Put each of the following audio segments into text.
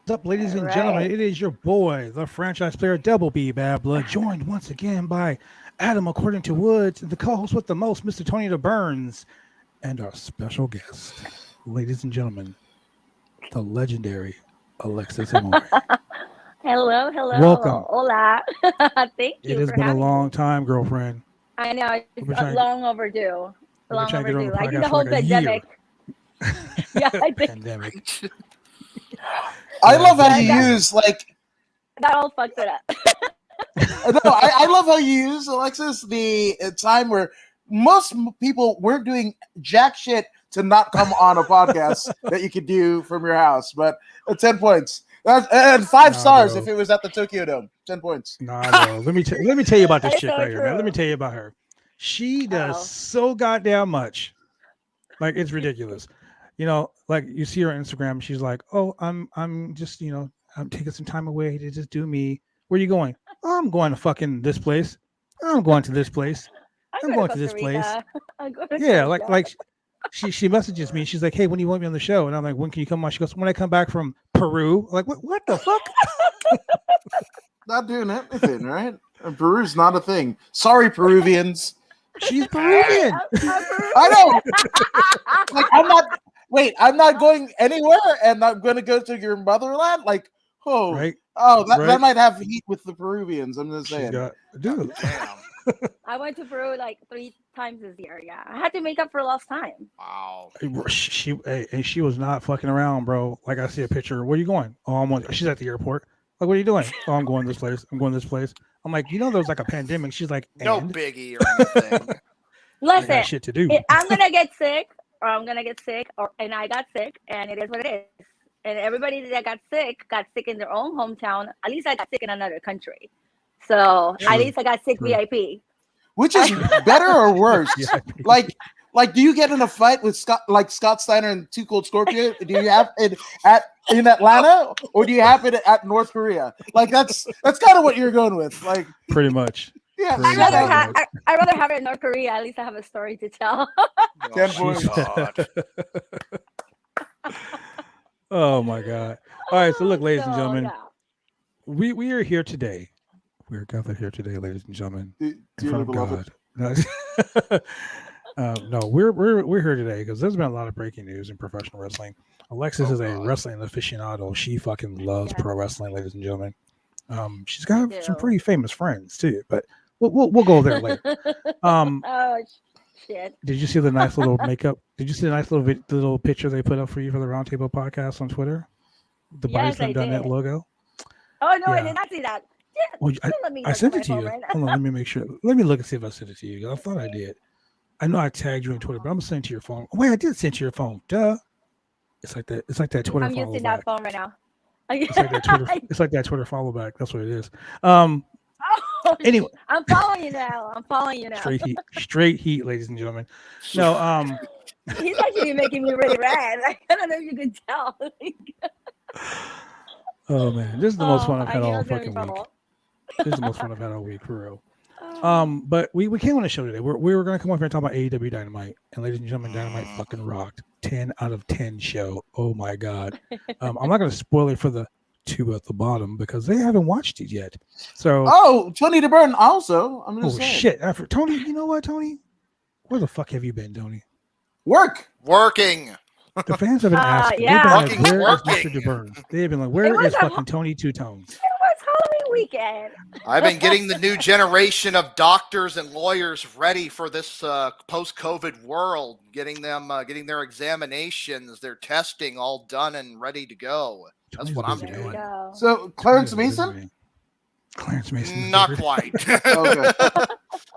What's up, ladies and gentlemen? It is your boy, the franchise player Double B Bad Blood, joined once again by Adam, according to Woods, and the co-host with the most, Mr. Tony the Burns, and our special guest, ladies and gentlemen, the legendary Alexis Amore. Hello. Welcome. Hola. Thank you. It has been a long time, girlfriend. I know, it's long overdue. Long overdue. I think the whole pandemic. Yeah, I think. Pandemic. I love how you use that all fucked it up. No, I love how you use, Alexis, the time where most people weren't doing jack shit to not come on a podcast that you could do from your house. But 10 points. And 5 stars bro. if it was at the Tokyo Dome. 10 points. Nah, bro. Let me tell you about this chick right here, man. Let me tell you about her. She does so goddamn much. Like, it's ridiculous. You know, like you see her on Instagram, she's like, "Oh, I'm just, I'm taking some time away to just do me." Where are you going? Oh, I'm going to fucking this place. I'm going to this place. I'm going to this place. Yeah, like she messages me. She's like, "Hey, when do you want me on the show?" And I'm like, "When can you come on?" She goes, "When I come back from Peru." I'm like, what the fuck? Not doing anything, right? And Peru's not a thing. Sorry, Peruvians. She's Peruvian. I know. Like, I'm not going anywhere, and I'm going to go to your motherland. Like, that might have heat with the Peruvians. I'm just saying. Dude. I went to Peru like 3 times this year. Yeah, I had to make up for lost time. Wow. She was not fucking around, bro. Like, I see a picture. Where are you going? Oh, she's at the airport. Like, what are you doing? Oh, I'm going this place. I'm going this place. I'm like, there was like a pandemic. She's like, no biggie or anything. Listen, I got shit to do. I'm gonna get sick, and I got sick, and it is what it is. And everybody that got sick in their own hometown. At least I got sick in another country. So at least I got sick VIP. Which is better or worse? Like, do you get in a fight with Scott Steiner and Too Cold Scorpio? Do you have it in Atlanta, or do you have it at North Korea? Like, that's kind of what you're going with, like, pretty much. Yeah, I'd rather have it in North Korea. At least I have a story to tell. Oh my God! All right, so look, ladies and gentlemen, we are here today. We are gathered here today, ladies and gentlemen, in front of God. No, we're here today because there's been a lot of breaking news in professional wrestling. Alexis is a wrestling aficionado. She fucking loves pro wrestling, ladies and gentlemen. She's got some pretty famous friends too, but we'll go there later. Oh shit! Did you see the nice little makeup? Did you see the nice little picture they put up for you for the Roundtable podcast on Twitter? The Bodies from Done That logo. Oh no, I did not see that. Well, I sent it to you. Right, hold on, let me make sure. Let me look and see if I sent it to you. I thought I did. I know I tagged you on Twitter, but I'm gonna send it to your phone. Oh, wait, I did send to your phone. Duh. It's like that. It's like that Twitter. I'm using that phone right now. It's like that Twitter. It's like that Twitter follow back. That's what it is. Anyway, I'm following you now. Straight heat, ladies and gentlemen. No, he's actually making me really red. I don't know if you can tell. Oh man, this is the most fun I've had all fucking week. This is the most fun I've had all week, for real. But we came on the show today. We were going to come up here and talk about AEW Dynamite, and ladies and gentlemen, Dynamite fucking rocked. 10 out of 10 show. Oh my God. I'm not going to spoil it for the 2 at the bottom because they haven't watched it yet. So Tony the Bern also. I'm gonna say. Shit. After Tony, you know what, Tony? Where the fuck have you been, Tony? Working. The fans have been asking. Yeah. They've been like, where is Mr. DeBurn? They've been like, where is fucking Tony Two Tones? It was Halloween weekend. I've been getting the new generation of doctors and lawyers ready for this post-COVID world, getting their examinations, their testing all done and ready to go. That's what I'm doing. So, Clarence Mason? Clarence Mason. Not quite. Okay.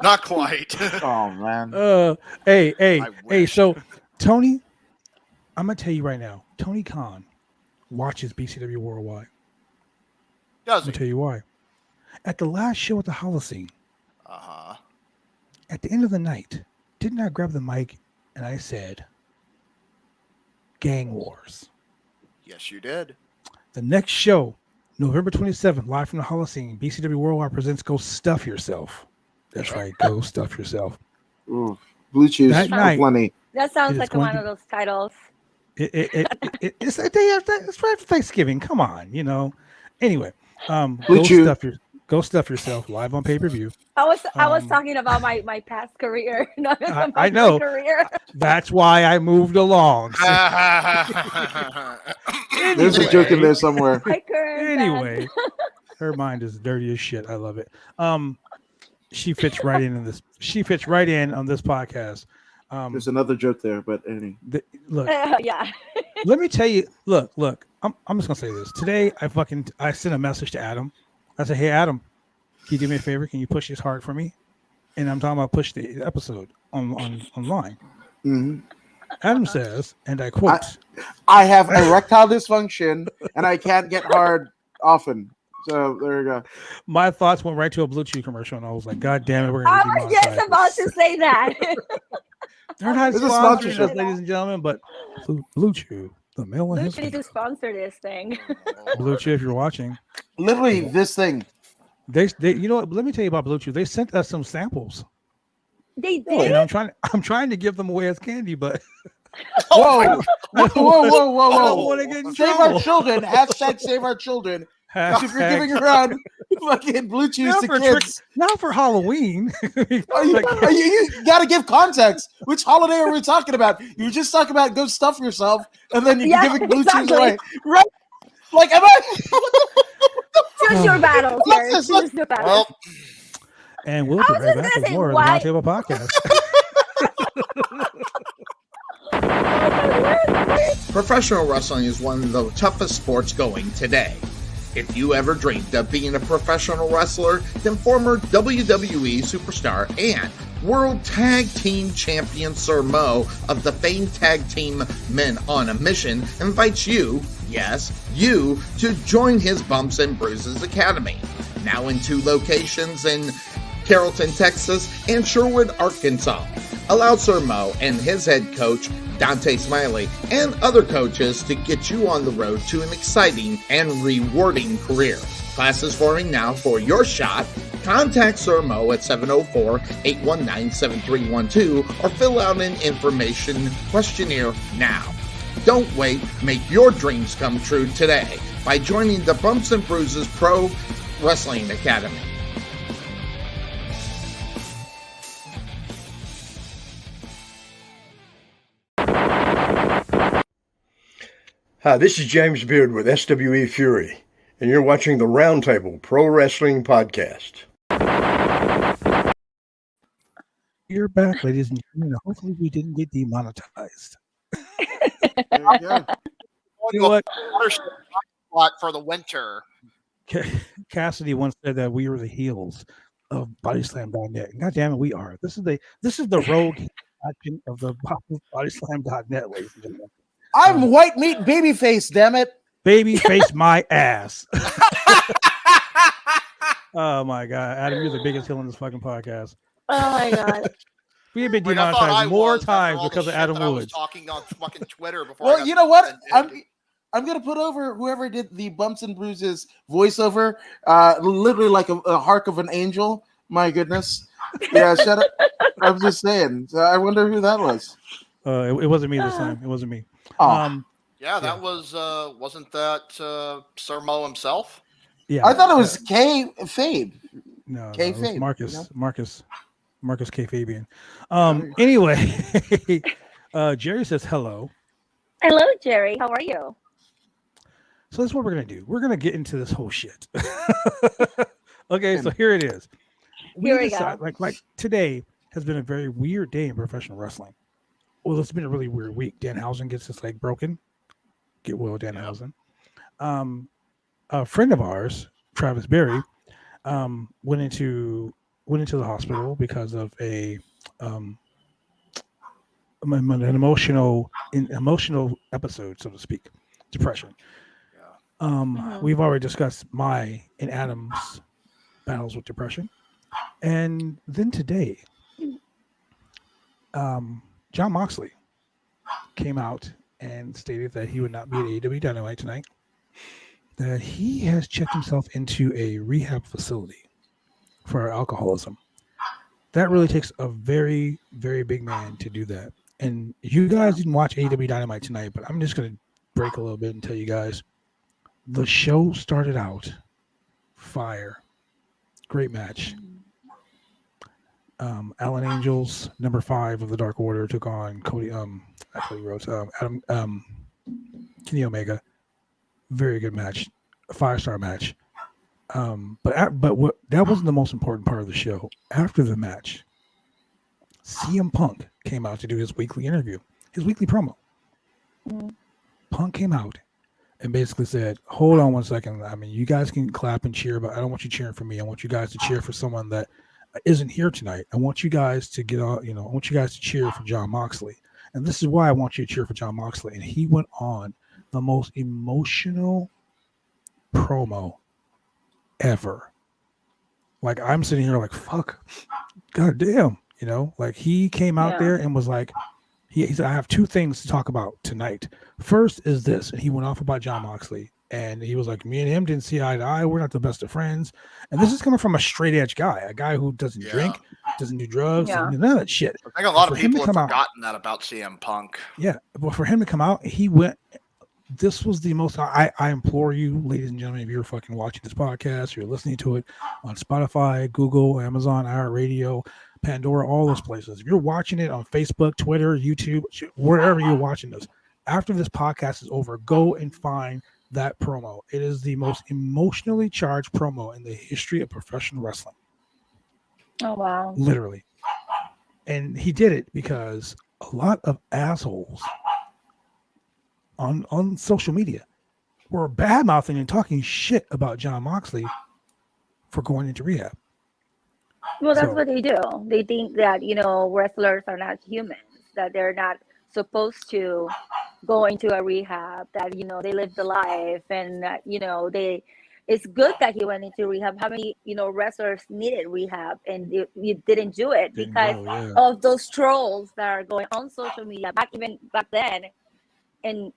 Not quite. Oh, man. Hey, so Tony, I'm going to tell you right now, Tony Khan watches BCW Worldwide. Does he? I'm going to tell you why. At the last show at the Holocene, at the end of the night, didn't I grab the mic and I said, Gang Wars? Yes, you did. The next show, November 27th, live from the Holocene, BCW Worldwide presents Go Stuff Yourself. That's right, Go Stuff Yourself. Ooh, Blue Chews, that night, plenty. That sounds like one of those titles. It's a day after, it's right after Thanksgiving. Come on, you know. Anyway, Blue Chew. go stuff yourself live on pay-per-view. I was talking about my past career, not about I know. my career. That's why I moved along. There's a joke in there somewhere. Anyway, her mind is dirty as shit. I love it. She fits right in this. She fits right in on this podcast. There's another joke there, but anyway. Look, Yeah. let me tell you. Look. I'm just gonna say this. Today, I sent a message to Adam. I said, "Hey, Adam, can you do me a favor? Can you push this hard for me?" And I'm talking about push the episode online. Mm-hmm. Adam says, and I quote, I have erectile dysfunction and I can't get hard often. So there you go. My thoughts went right to a Blue Chew commercial, and I was like, God damn it, we're going to I was just about to say that. They're not This is sponsoring sponsorship. us, ladies and gentlemen, but Blue Chew, the male one. Blue Chew needs to sponsor this thing. Blue Chew, if you're watching. Literally this thing. They you know what? Let me tell you about Blue Chew. They sent us some samples. They did. And I'm trying to give them away as candy, but Whoa. Whoa. I don't want to get in Save trouble. our children. Hashtag save our children. If you're giving around fucking Blue Chews Not to for kids. not for Halloween. You got to give context. Which holiday are we talking about? You were just talking about go stuff yourself, and then you're giving Blue Chews away. Right? Like, am I? Choose your battles, Gary. Choose your battles. Well, And we'll be right back with more of the Roundtable podcast. Professional wrestling is one of the toughest sports going today. If you ever dreamed of being a professional wrestler, then former WWE superstar and World Tag Team Champion Sir Mo of the famed tag team Men on a Mission invites you, yes, you, to join his Bumps and Bruises Academy. Now in 2 locations in Carrollton, Texas, and Sherwood, Arkansas. Allow Sir Mo and his head coach, Dante Smiley, and other coaches to get you on the road to an exciting and rewarding career. Classes forming now for your shot. Contact Sir Mo at 704-819-7312 or fill out an information questionnaire now. Don't wait, make your dreams come true today by joining the Bumps and Bruises Pro Wrestling Academy. Hi, this is James Beard with SWE Fury, and you're watching the Roundtable Pro Wrestling Podcast. You're back, ladies and gentlemen. Hopefully, we didn't get demonetized. There you go. You know what? Spot for the winter. Cassidy once said that we were the heels of bodyslam.net. God damn it, we are. This is the rogue action of the bodyslam.net, ladies and gentlemen. I'm white meat babyface, damn it. Babyface my ass. Oh my god, Adam, you're the biggest heel in this fucking podcast. Oh my god. We have been Wait, I thought I demonetized more was, after times all the because of shit Adam that I was Woods. talking on fucking Twitter before. Well, you know what? I'm gonna put over whoever did the Bumps and Bruises voiceover, literally like a hark of an angel. My goodness. Yeah, shut up. I'm just saying. So I wonder who that was. It wasn't me this time. It wasn't me. Oh. Yeah, that was wasn't that Sir Mo himself? Yeah, I thought it was Fabe. No, K. it was Fabe, Marcus K. Fabian. Anyway, Jerry says hello. Hello, Jerry. How are you? So that's what we're gonna do. We're gonna get into this whole shit. Okay, so here it is. Here we go. Like today has been a very weird day in professional wrestling. Well, it's been a really weird week. Danhausen gets his leg broken. Get well, Danhausen. A friend of ours, Travis Berry, went into the hospital because of an emotional episode, so to speak, depression. We've already discussed my and Adam's battles with depression, and then today, John Moxley came out and stated that he would not be at AEW Dynamite tonight, that he has checked himself into a rehab facility for alcoholism. That really takes a very, very big man to do that. And you guys didn't watch AEW Dynamite tonight, but I'm just gonna break a little bit and tell you guys the show started out fire. Great match. Alan Angels, number 5 of the Dark Order, took on Cody Rhodes, Kenny Omega. Very good match, a 5-star match. But what that wasn't the most important part of the show. After the match, CM Punk came out to do his weekly interview, his weekly promo. Punk came out and basically said, "Hold on one second. I mean, you guys can clap and cheer, but I don't want you cheering for me. I want you guys to cheer for someone that isn't here tonight. I want you guys to get on. I want you guys to cheer for Jon Moxley, and this is why I want you to cheer for Jon Moxley." And he went on the most emotional promo ever. Like, I'm sitting here like, fuck, goddamn, like he came out there and was like, he said, "I have 2 things to talk about tonight. First is this," and he went off about Jon Moxley, and he was like, "Me and him didn't see eye to eye. We're not the best of friends." And this is coming from a straight edge guy, a guy who doesn't drink, doesn't do drugs, none of that shit. I think a lot of people have forgotten that about CM Punk. Yeah, but for him to come out, he went. This was the most. I implore you, ladies and gentlemen, if you're fucking watching this podcast, you're listening to it on Spotify, Google, Amazon, iHeartRadio, Pandora, all those places. If you're watching it on Facebook, Twitter, YouTube, wherever you're watching this, after this podcast is over, go and find that promo. It is the most emotionally charged promo in the history of professional wrestling. Oh, wow. Literally. And he did it because a lot of assholes on social media were bad-mouthing and talking shit about Jon Moxley for going into rehab. Well, that's what they do. They think that, wrestlers are not humans, that they're not supposed to go into a rehab, that, they live the life, and, it's good that he went into rehab. How many, wrestlers needed rehab and you didn't do it because of those trolls that are going on social media back then, and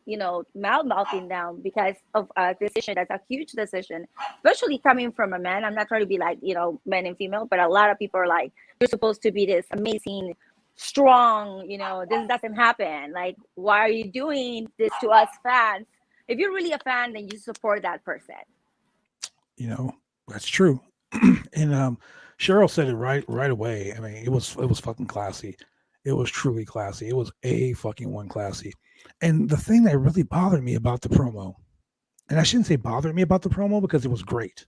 mouthing down because of a decision that's a huge decision, especially coming from a man. I'm not trying to be like men and female, but a lot of people are like, you're supposed to be this amazing, strong, this doesn't happen, like, why are you doing this to us fans? If you're really a fan, then you support that person. That's true. And Cheryl said it right away. I mean, it was fucking classy. It was truly classy. It was fucking classy. And the thing that really bothered me about the promo, and I shouldn't say bothered me about the promo because it was great,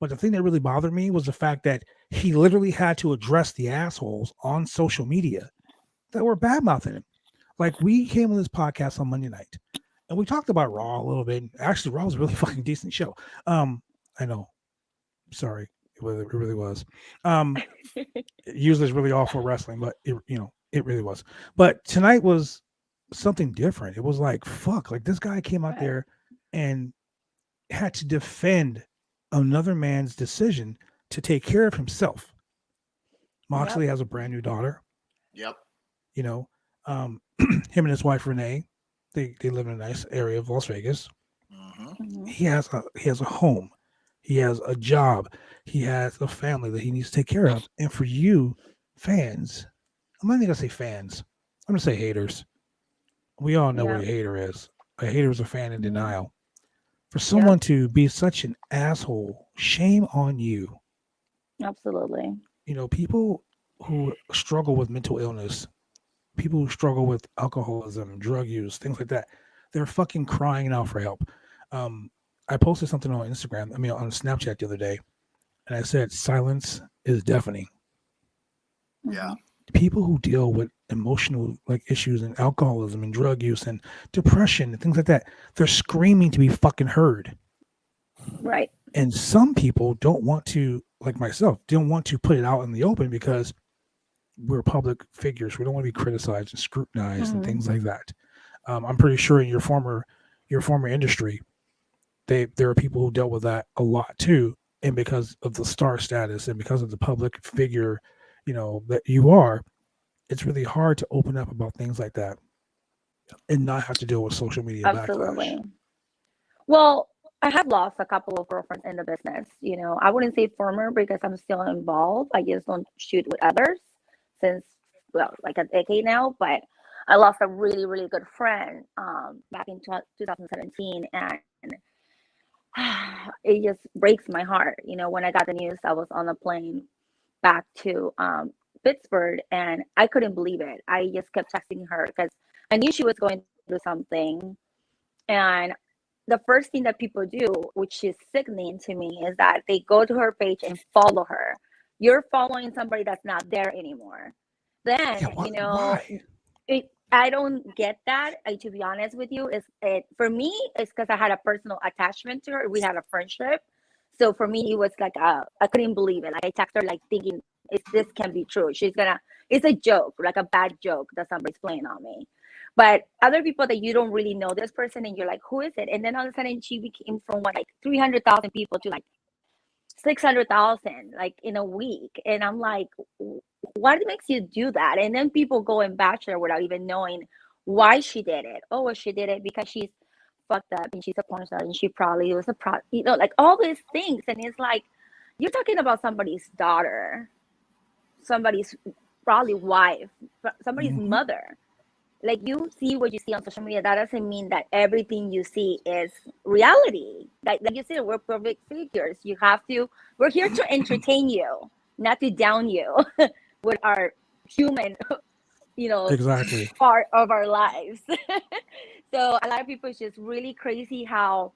but the thing that really bothered me was the fact that he literally had to address the assholes on social media that were bad-mouthing him. Like, we came on this podcast on Monday night, and we talked about Raw a little bit. Actually, Raw was a really fucking decent show. I know. Sorry. It really was. Usually it's really awful wrestling, but it really was. But tonight was something different. It was like, fuck, like this guy came out there and had to defend another man's decision to take care of himself. Moxley has a brand new daughter. Yep. Him and his wife Renee, they live in a nice area of Las Vegas. Mm-hmm. He has a home. He has a job. He has a family that he needs to take care of. And for you fans, I'm not even gonna say fans. I'm gonna say haters. We all know what a hater is. A hater is a fan in denial. For someone to be such an asshole, shame on you. Absolutely. People who struggle with mental illness, people who struggle with alcoholism, drug use, things like that, they're fucking crying out for help. I posted something on Instagram, on Snapchat the other day, and I said, silence is deafening. Yeah. People who deal with emotional issues and alcoholism and drug use and depression and things like that, they're screaming to be fucking heard. Right. And some people don't want to, like myself, don't want to put it out in the open because we're public figures. We don't want to be criticized and scrutinized and things like that. I'm pretty sure in your former industry, there are people who dealt with that a lot too. And because of the star status and because of the public figure, that you are, it's really hard to open up about things like that and not have to deal with social media backlash. Well, I have lost a couple of girlfriends in the business. I wouldn't say former because I'm still involved. I just don't shoot with others since, like a decade now. But I lost a really, really good friend back in 2017, and it just breaks my heart. You know, when I got the news, I was on a plane back to Pittsburgh, and I couldn't believe it. I just kept texting her because I knew she was going through something. And the first thing that people do, which is sickening to me, is that they go to her page and follow her. You're following somebody that's not there anymore. Then, you know, I don't get that. To be honest with you, for me, it's because I had a personal attachment to her. We had a friendship. So for me, it was like I couldn't believe it. Like I texted her, like thinking, this can be true. It's a joke, like a bad joke that somebody's playing on me. But other people that you don't really know this person, and you're like, who is it? And then all of a sudden, she became from like 300,000 people to like 600,000, like in a week. And I'm like, what makes you do that? And then people go and bash her without even knowing why she did it. Oh, well, she did it because she's fucked up and she's a porn star and she probably was like all these things. And it's like, you're talking about somebody's daughter, somebody's probably wife, somebody's mother. Like, you see what you see on social media. That doesn't mean that everything you see is reality. Like you said, we're public figures. We're here to entertain you, not to down you with our human, exactly, part of our lives. So a lot of people, it's just really crazy how,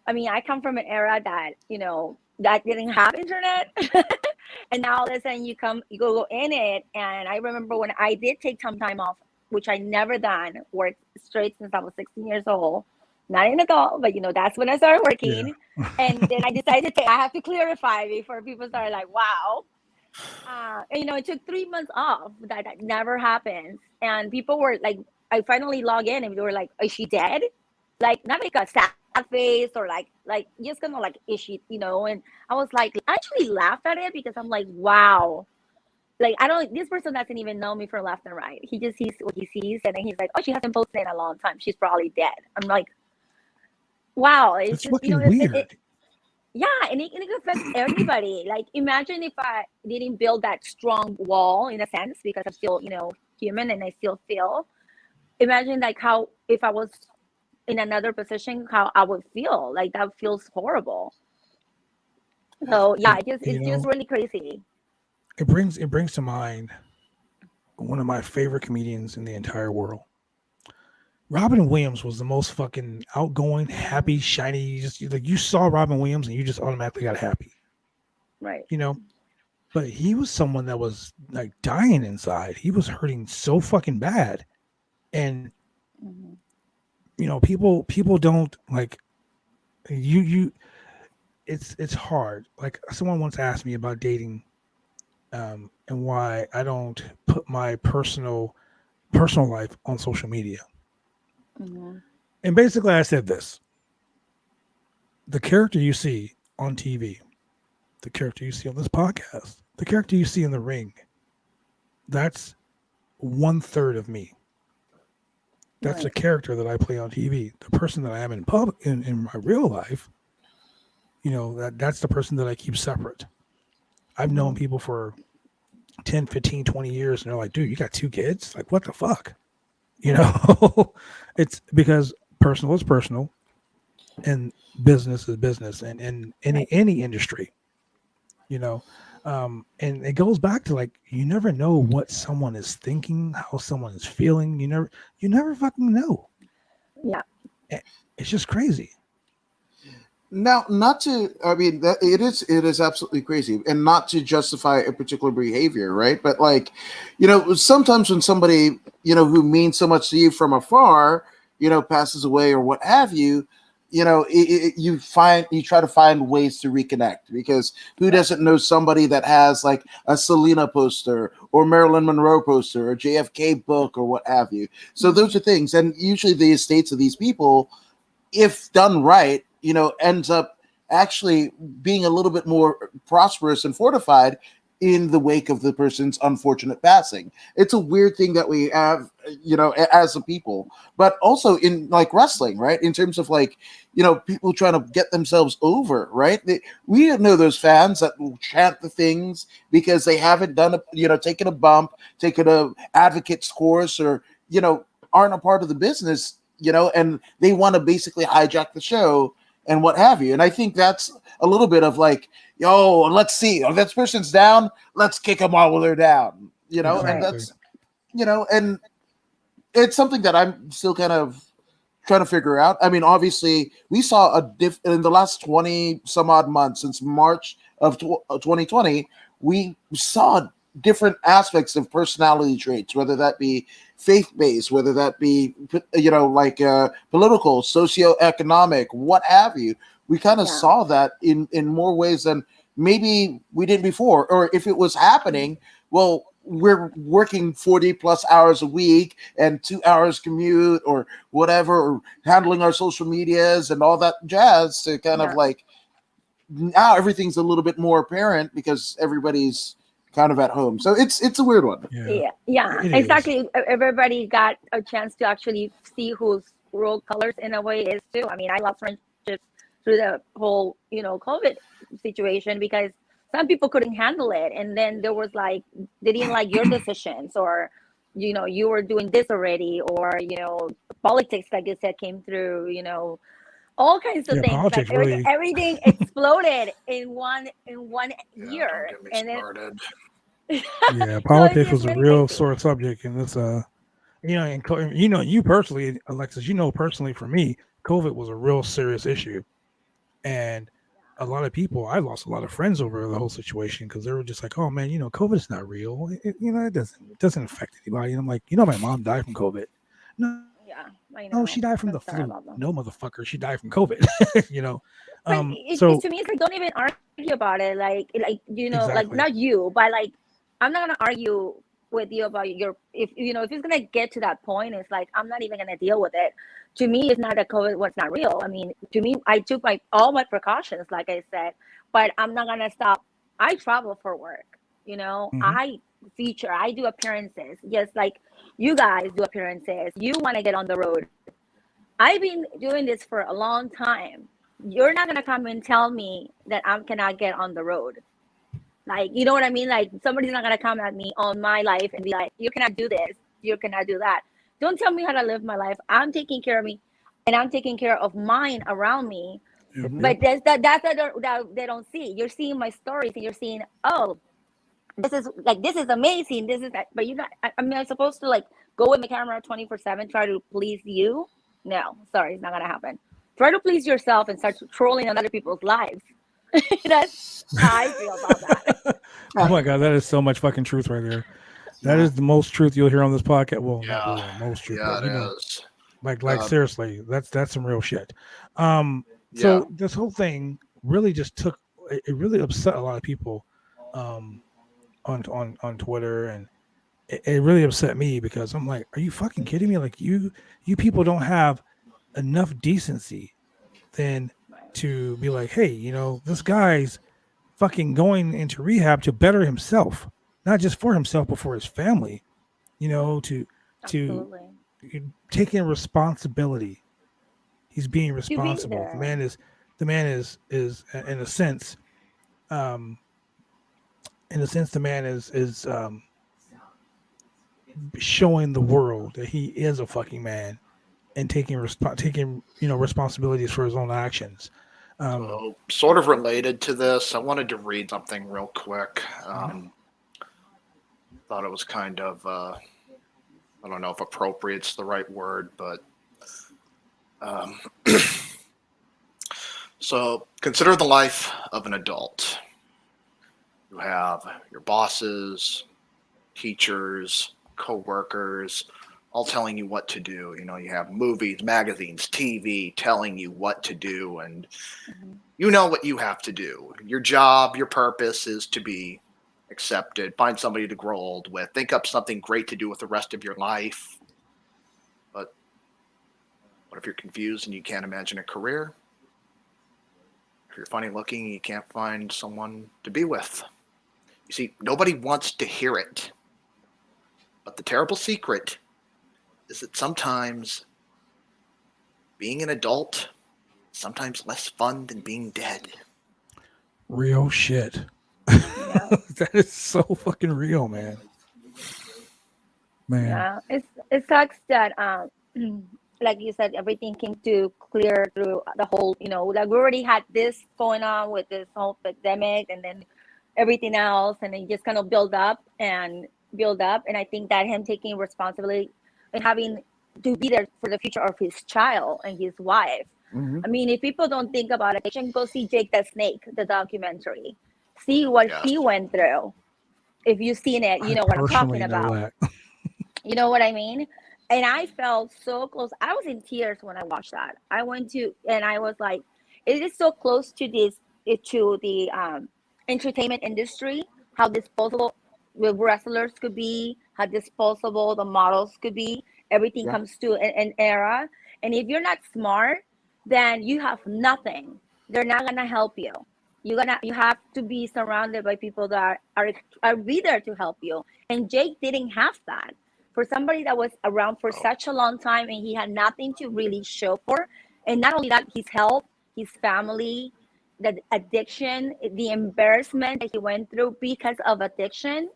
I mean, I come from an era that, that didn't have internet. And now all of a sudden you go in it. And I remember when I did take some time off, which I never done, worked straight since I was 16 years old, not an adult, but that's when I started working. Yeah. And then I decided I have to clarify before people start like, wow. And it took 3 months off. That never happens. And people were like, I finally log in and they were like, is she dead? Like, not like a sad face or like just kind of like, is she, and I was like, I actually laughed at it because I'm like, wow. Like, this person doesn't even know me from left and right. He just sees what he sees. And then he's like, oh, she hasn't posted in a long time. She's probably dead. I'm like, wow. It's just, fucking weird. Yeah. And it affects everybody. Like, imagine if I didn't build that strong wall in a sense, because I'm still, human and I still feel. Imagine like how, if I was in another position, how I would feel. Like, that feels horrible. So yeah, it's just really crazy. It brings to mind one of my favorite comedians in the entire world. Robin Williams was the most fucking outgoing, happy, shiny. You saw Robin Williams and you just automatically got happy. Right. But he was someone that was like dying inside. He was hurting so fucking bad. And people don't like you it's hard. Like, someone once asked me about dating. And why I don't put my personal life on social media. And basically I said this: the character you see on TV, the character you see on this podcast, the character you see in the ring, that's 1/3 of me. That's the character that I play on TV. The person that I am in public, in my real life, that's the person that I keep separate. I've known people for 10, 15, 20 years, and they're like, dude, you got 2 kids? Like, what the fuck? It's because personal is personal and business is business, and in any industry, and it goes back to, like, you never know what someone is thinking, how someone is feeling. You never fucking know. Yeah. It's just crazy. Now, it is absolutely crazy, and not to justify a particular behavior, right? But like, sometimes when somebody, who means so much to you from afar, passes away or what have you, you try to find ways to reconnect, because who doesn't know somebody that has like a Selena poster or Marilyn Monroe poster or JFK book or what have you? So those are things, and usually the estates of these people, if done right, ends up actually being a little bit more prosperous and fortified in the wake of the person's unfortunate passing. It's a weird thing that we have, as a people, but also in like wrestling, right? In terms of like, people trying to get themselves over, right? We know those fans that will chant the things because they haven't done taken a bump, taken a advocate's course, or aren't a part of the business, and they want to basically hijack the show and what have you. And I think that's a little bit of like, yo, let's see, oh, this person's down, let's kick them all while they're down, and that's, and it's something that I'm still kind of trying to figure out. I mean, obviously, we saw in the last 20 some odd months since March of 2020, we saw different aspects of personality traits, whether that be faith-based, whether that be, political, socioeconomic, what have you. We kind of saw that in more ways than maybe we did before. Or if it was happening, well, we're working 40 plus hours a week and 2 hours commute or whatever, or handling our social medias and all that jazz to kind of like, now everything's a little bit more apparent because everybody's kind of at home. So it's a weird one. Yeah, exactly. Everybody got a chance to actually see whose real colors in a way is too. I mean, I lost friendships through the whole, COVID situation because some people couldn't handle it. And then there was like, they didn't like your decisions, or, you were doing this already, or, politics, like you said, came through, all kinds of things. Like everything exploded in one year. And then politics was a real sore subject. And this, you personally, Alexis, personally for me, COVID was a real serious issue. And a lot of people, I lost a lot of friends over the whole situation because they were just like, "Oh man, COVID is not real. It doesn't affect anybody." And I'm like, my mom died from COVID. No, I know. She died from the flu. No, motherfucker, she died from COVID. So to me, it's like, don't even argue about it. Like exactly. Like not you, but like I'm not gonna argue with you about if it's gonna get to that point, it's like I'm not even gonna deal with it. To me, it's not that COVID was not real. I mean, to me, I took all my precautions, like I said, but I'm not gonna stop. I travel for work, I feature, I do appearances, just like you guys do appearances. You want to get on the road. I've been doing this for a long time. You're not gonna come and tell me that I cannot get on the road. Like, you know what I mean? Like, somebody's not gonna come at me on my life and be like, you cannot do this, you cannot do that. Don't tell me how to live my life. I'm taking care of me, and I'm taking care of mine around me. But that's that they don't see. You're seeing my stories, and you're seeing, oh, this is amazing. This is that. But I'm supposed to like go with my camera 24/7, try to please you. No, sorry, it's not gonna happen. Try to please yourself and start trolling on other people's lives. That's how I feel about that. Oh my god, that is so much fucking truth right there. That is the most truth you'll hear on this podcast. Well, not really most truth, but is. Like seriously, that's some real shit. So this whole thing really just it really upset a lot of people on Twitter, and it really upset me because I'm like, are you fucking kidding me? Like you people don't have enough decency then to be like, hey, this guy's fucking going into rehab to better himself. Not just for himself, but for his family, to taking responsibility. He's being responsible. The man is in a sense, the man is showing the world that he is a fucking man and taking responsibilities for his own actions. So, sort of related to this, I wanted to read something real quick. Thought it was kind of, I don't know if appropriate's the right word, but so consider the life of an adult. You have your bosses, teachers, co-workers, all telling you what to do. You have movies, magazines, TV telling you what to do, and you know what you have to do. Your job, your purpose is to be accepted, find somebody to grow old with, think up something great to do with the rest of your life. But what if you're confused and you can't imagine a career? If you're funny looking, you can't find someone to be with. You see, nobody wants to hear it. But the terrible secret is that sometimes being an adult is sometimes less fun than being dead. Real shit. That is so fucking real, man. Man. Yeah, it sucks that like you said, everything came to clear through the whole, like we already had this going on with this whole pandemic, and then everything else, and then just kind of build up. And I think that him taking responsibility and having to be there for the future of his child and his wife. Mhm. I mean, if people don't think about it, they can go see Jake the Snake, the documentary, see what he went through. If you've seen it, you I know what I'm personally talking know about. that. You know what I mean? And I felt so close. I was in tears when I watched that. I went to, and I was like, it is so close to the entertainment industry, how disposable the wrestlers could be, how disposable the models could be. Everything Yeah. comes to an era. And if you're not smart, then you have nothing. They're not gonna help you. You have to be surrounded by people that are be there to help you. And Jake didn't have that. For somebody that was around for such a long time and he had nothing to really show for, and not only that, his health, his family, the addiction, the embarrassment that he went through because of addiction,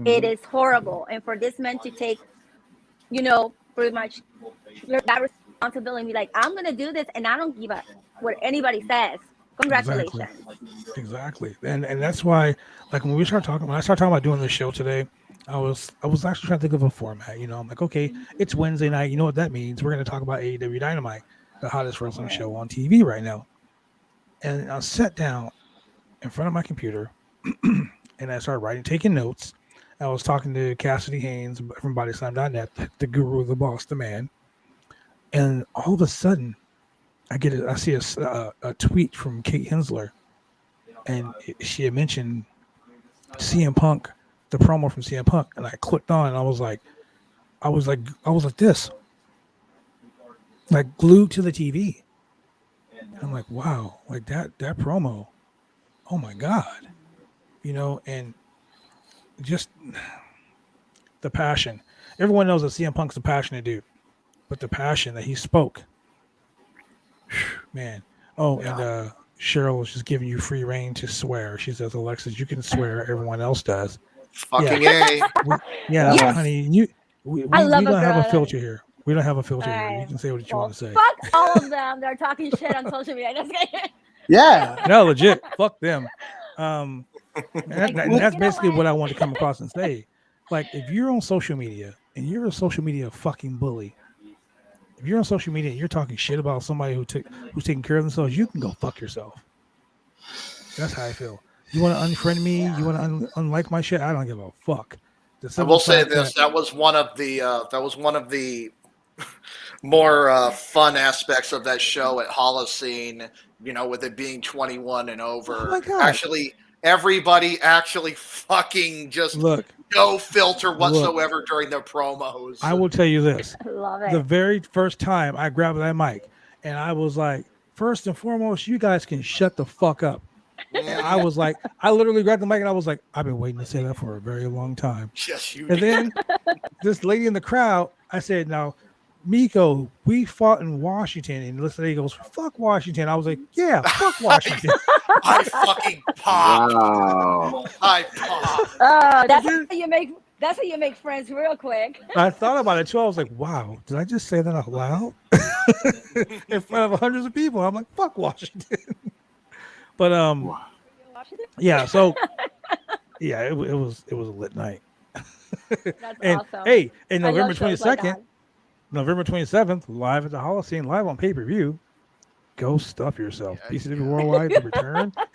it is horrible. And for this man to take, pretty much that responsibility and be like, I'm gonna do this, and I don't give a what anybody says. Exactly. Congratulations. Exactly. And that's why, like, when I started talking about doing this show today, I was actually trying to think of a format. I'm like, okay, it's Wednesday night. You know what that means? We're going to talk about AEW Dynamite, the hottest wrestling show on TV right now. And I sat down in front of my computer and I started taking notes. I was talking to Cassidy Haynes from BodySlam.net, the guru, the boss, the man. And all of a sudden, I see a tweet from Kate Hensler, and she had mentioned CM Punk, the promo from CM Punk, and I clicked on, and I was like this, like glued to the TV. And I'm like, wow, like that promo, oh my god, and just the passion. Everyone knows that CM Punk's a passionate dude, but the passion that he spoke, man. Oh, and Cheryl was just giving you free reign to swear. She says, Alexis, you can swear. Everyone else does. Fucking A. Yes. Honey, we I love don't a have girl a that- filter here. We don't have a filter here. You Alright. can say what you want to say. Fuck all of them. They're talking shit on social media. Just kidding. Yeah. No, legit. Fuck them. And Like, that's you know basically what? what I want to come across and say. Like, if you're on social media and you're a social media fucking bully, if you're on social media and you're talking shit about somebody who's taking care of themselves, you can go fuck yourself. That's how I feel. You want to unfriend me? You want to unlike my shit? I don't give a fuck. I will say this: that was one of the more fun aspects of that show at Holocene. With it being 21 and over. Oh my God. Actually, everybody fucking just no filter whatsoever during their promos. I will tell you this: Love it. the very first time I grabbed that mic, and I was like, first and foremost, you guys can shut the fuck up. And I was like, I literally grabbed the mic and I was like, I've been waiting to say that for a very long time. Yes, you And did. then this lady in the crowd, I said, now, Miko, we fought in Washington. And this lady goes, fuck Washington. I was like, yeah, fuck Washington. I fucking popped. Wow. I popped. That's how you make friends real quick. I thought about it too. I was like, wow, did I just say that out loud? In front of hundreds of people. I'm like, fuck Washington. But yeah, so yeah, it was a lit night. That's And awesome. hey, and I love November shows like 22nd, that. November 27th, live at the Holocene, live on pay-per-view. Go stuff yourself. PCW Worldwide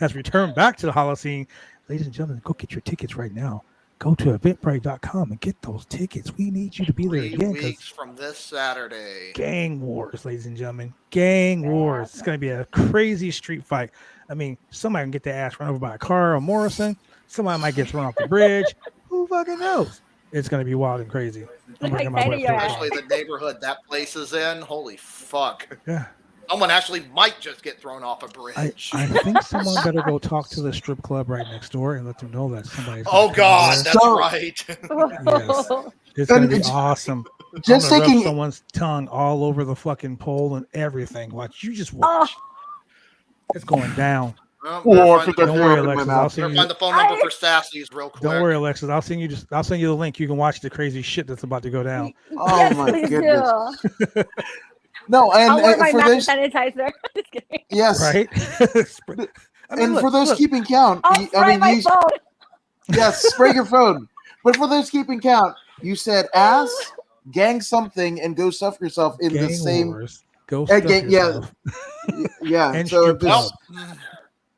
has returned back to the Holocene. Ladies and gentlemen, go get your tickets right now. Go to eventbrite.com and get those tickets. We need you to be there 3 again. weeks from this Saturday. Gang wars, ladies and gentlemen. Gang wars. It's going to be a crazy street fight. I mean, somebody can get their ass run over by a car or Morrison. Somebody might get thrown off the bridge. Who fucking knows? It's going to be wild and crazy. I'm Like bringing my Eddie, you're Especially the neighborhood that place is in. Holy fuck. Yeah. Someone actually might just get thrown off a bridge. I think someone better go talk to the strip club right next door and let them know that somebody's. Oh God, there. that's right. Yes. It's gonna be awesome. Just I'm gonna rub thinking, someone's tongue all over the fucking pole and everything. You just watch. It's going down. Well, Oh, I better think find I Don't threw worry, up in my Alexis. mouth. I'll send find you. the phone number for Sassy's real quick. Don't worry, Alexis. I'll send you the link. You can watch the crazy shit that's about to go down. Oh Yes, my please goodness. do. No, and I'll wear my for mask those, and sanitizer. Just kidding. yes, Right? I mean, and look, for those look. keeping count, I'll spray my you, phone. yes, spray your phone. But for those keeping count, you said ass, gang something, and go stuff yourself in the Gang same. wars. Go stuff yourself. Yeah. And So strip club.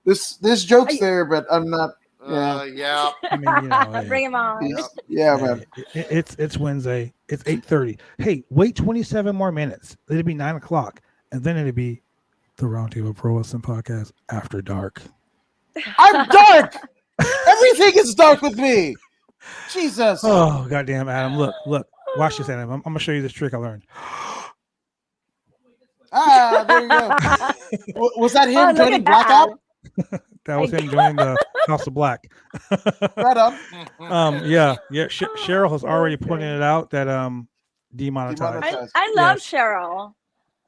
this joke's there, but I'm not. Yeah. I mean, you know, hey, Bring him on. Yeah, hey, man. it's Wednesday. It's 8:30. Hey, wait 27 more minutes. It'll be 9 o'clock, and then it'll be the Roundtable Pro Wrestling Podcast After Dark. I'm dark. Everything is dark with me. Jesus. Oh, goddamn, Adam! Look, watch this, Adam. I'm gonna show you this trick I learned. Ah, there you go. Was that him Look joining at that. Blackout? That was him joining the House of Black. Right on. Yeah. Cheryl has already pointed it out that demonetized. Demonetized. I love Yes. Cheryl.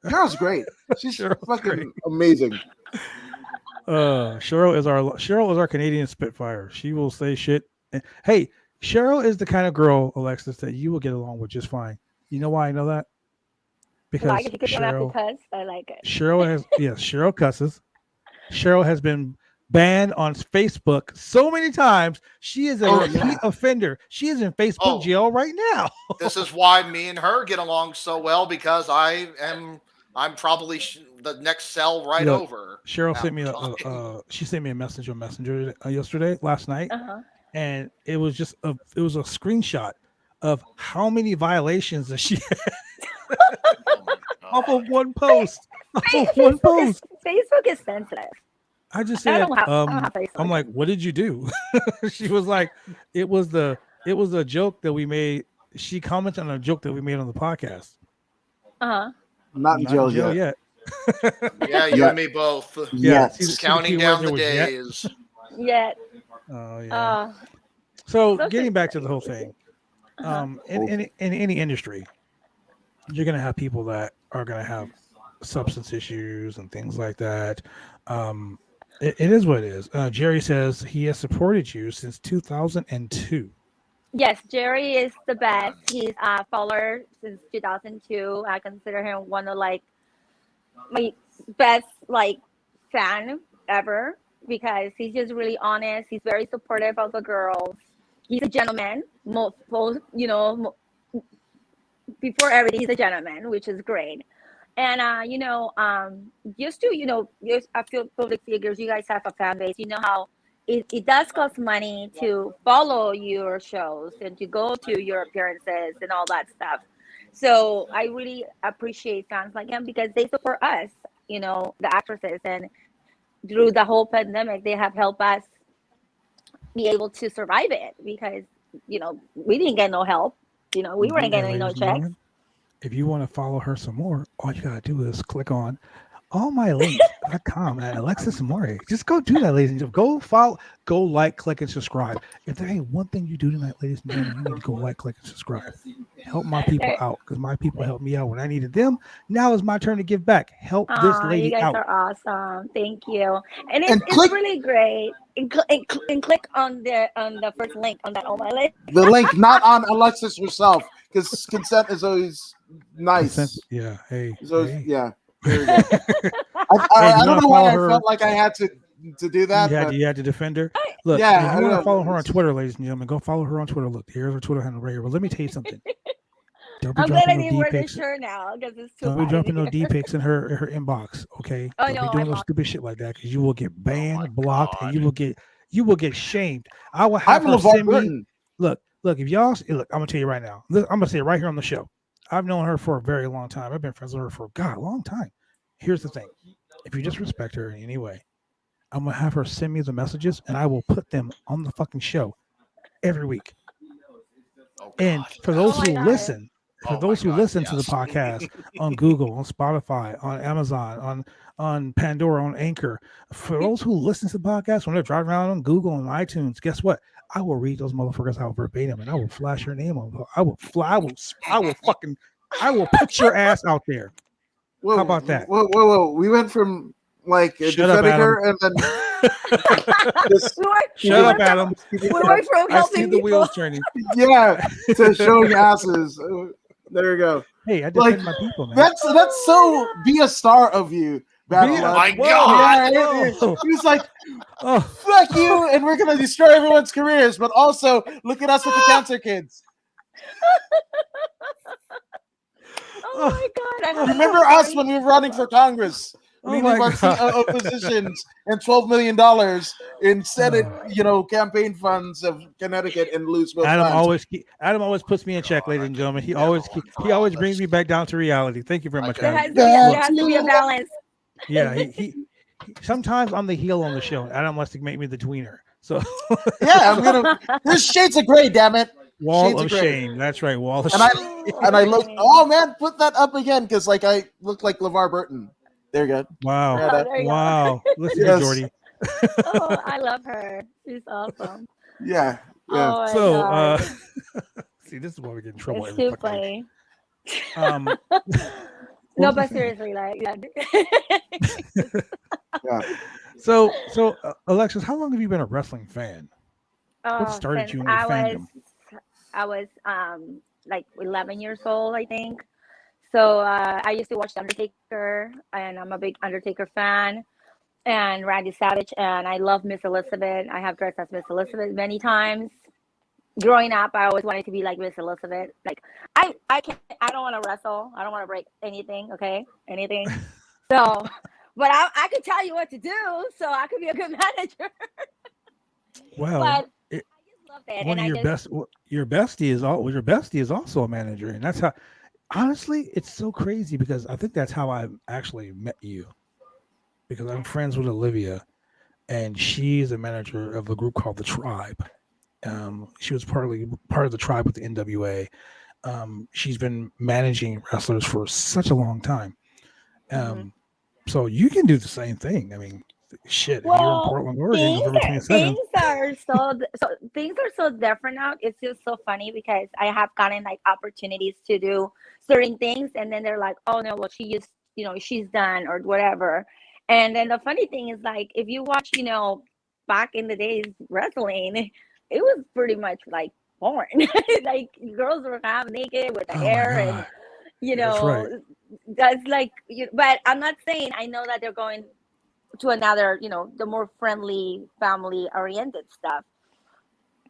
Cheryl's great. She's Cheryl's fucking great. amazing. Cheryl is our Canadian Spitfire. She will say shit. Hey, Cheryl is the kind of girl, Alexis, that you will get along with just fine. You know why I know that? Because Like it, Cheryl because I like it. Cheryl cusses. Cheryl has been banned on Facebook so many times. She is a repeat offender. She is in Facebook jail right now. This is why me and her get along so well, because I'm probably the next cell right over. Cheryl sent me she sent me a message on Messenger last night, and it was just a screenshot of how many violations that she had off of one post. Facebook is sensitive. I just said, I don't have Facebook. I'm like, what did you do? She was like, it was a joke that we made. She commented on a joke that we made on the podcast. Not in jail yet. Yeah, you and me both. Yeah, counting down the days. Yet. Oh yeah. So getting back to the whole thing, in any industry, you're gonna have people that are gonna have substance issues and things like that. It is what it is. Jerry says he has supported you since 2002. Yes, Jerry is the best. He's a follower since 2002. I consider him one of my best fan ever, because he's just really honest. He's very supportive of the girls. He's a gentleman. Before everything, he's a gentleman, which is great. And just to just a few public figures, you guys have a fan base. You know how it does cost money to follow your shows and to go to your appearances and all that stuff. So I really appreciate fans like him, because they support us, the actresses, and through the whole pandemic, they have helped us be able to survive it, because we didn't get no help. We weren't getting no checks. If you want to follow her some more, all you gotta do is click on allmylinks.com at Alexis Amore. Just go do that, ladies and gentlemen. Go follow, go like, click, and subscribe. If there ain't one thing you do tonight, ladies and gentlemen, you need to go like, click, and subscribe. Help my people out, because my people helped me out when I needed them. Now is my turn to give back. Help this lady you guys out. are awesome. Thank you. And it's really great. And click on the first link on that link. The link, not on Alexis herself, because consent is always nice. Yeah. Hey. Yeah. There we go. I don't know why I felt like I had to do that. You had to defend her. Look, if you want to follow her on Twitter, ladies and gentlemen, go follow her on Twitter. Look, here's her Twitter handle right here. But let me tell you something. I'm glad I didn't wear this shirt now, because it's too. Don't be dropping no D pics in her inbox, okay? Don't be doing no stupid shit like that, because you will get banned, blocked, and you will get shamed. I will have her send me. Look. If y'all look, I'm gonna tell you right now. I'm gonna say it right here on the show. I've known her for a very long time. I've been friends with her for a long time. Here's the thing: if you disrespect her in any way, I'm gonna have her send me the messages, and I will put them on the fucking show every week. And for those who listen. For those who listen to the podcast on Google, on Spotify, on Amazon, on Pandora, on Anchor, for those who listen to the podcast when they're driving around on Google and iTunes, guess what? I will read those motherfuckers out verbatim, and I will flash your name on. I will put your ass out there. Whoa, how about that? Whoa! We went from defending her, and then Shut up, Adam. We were from I helping see the people. wheels turning. Yeah, to showing asses. There you go. Hey, I defend Like, my people, man. That's so be a star of you. Bad Be- Blood. my Whoa, God. Yeah, whoa. he was like, Oh, fuck you, and we're gonna destroy everyone's careers, but also look at us with the cancer kids. Oh my God! I have Remember so us sorry. when we were running for Congress? oh We my leave our God. COO positions and $12 million in Senate, campaign funds of Connecticut and lose both Adam times. always puts me in check, ladies and gentlemen. He never always recall brings this. me back down to reality. Thank you very much, There Adam. has to be a balance. Yeah, he sometimes I'm the heel on the show. Adam wants to make me the tweener. So Yeah, there's shades of gray, damn it. wall Shades of of gray. shame. That's right, wall of And shame. I look, oh man, put that up again, because like I look like LeVar Burton. There you go. Wow. Yeah, that- There you go. Wow. Listen Yes. to Jordy. Oh, I love her. She's awesome. yeah. Oh my So God. see, this is why we get in trouble It's every too fucking week. funny. What No, was I but saying? seriously, like, Yeah. So Alexis, how long have you been a wrestling fan? What started since you in your fandom? I was like 11 years old, I think. So I used to watch The Undertaker, and I'm a big Undertaker fan, and Randy Savage, and I love Miss Elizabeth. I have dressed as Miss Elizabeth many times. Growing up, I always wanted to be like Miss Elizabeth. Like I don't want to wrestle. I don't want to break anything. Okay, anything. So, but I could tell you what to do, so I could be a good manager. Well, But I just love that. one And of your bestie is also a manager, and that's how. Honestly, it's so crazy because I think that's how I actually met you, because I'm friends with Olivia, and she's a manager of a group called the Tribe. She was part of the Tribe with the NWA. She's been managing wrestlers for such a long time. So you can do the same thing. I mean, shit, if you're in Portland, Oregon, November 27th. Things are so different now. It's just so funny because I have gotten like opportunities to do certain things, and then they're like, oh no, well she's done or whatever. And then the funny thing is, like, if you watch, back in the days wrestling, it was pretty much like porn. Like girls were half naked with the hair, and That's right. that's like. But I'm not saying I know that they're going to another, the more friendly, family-oriented stuff.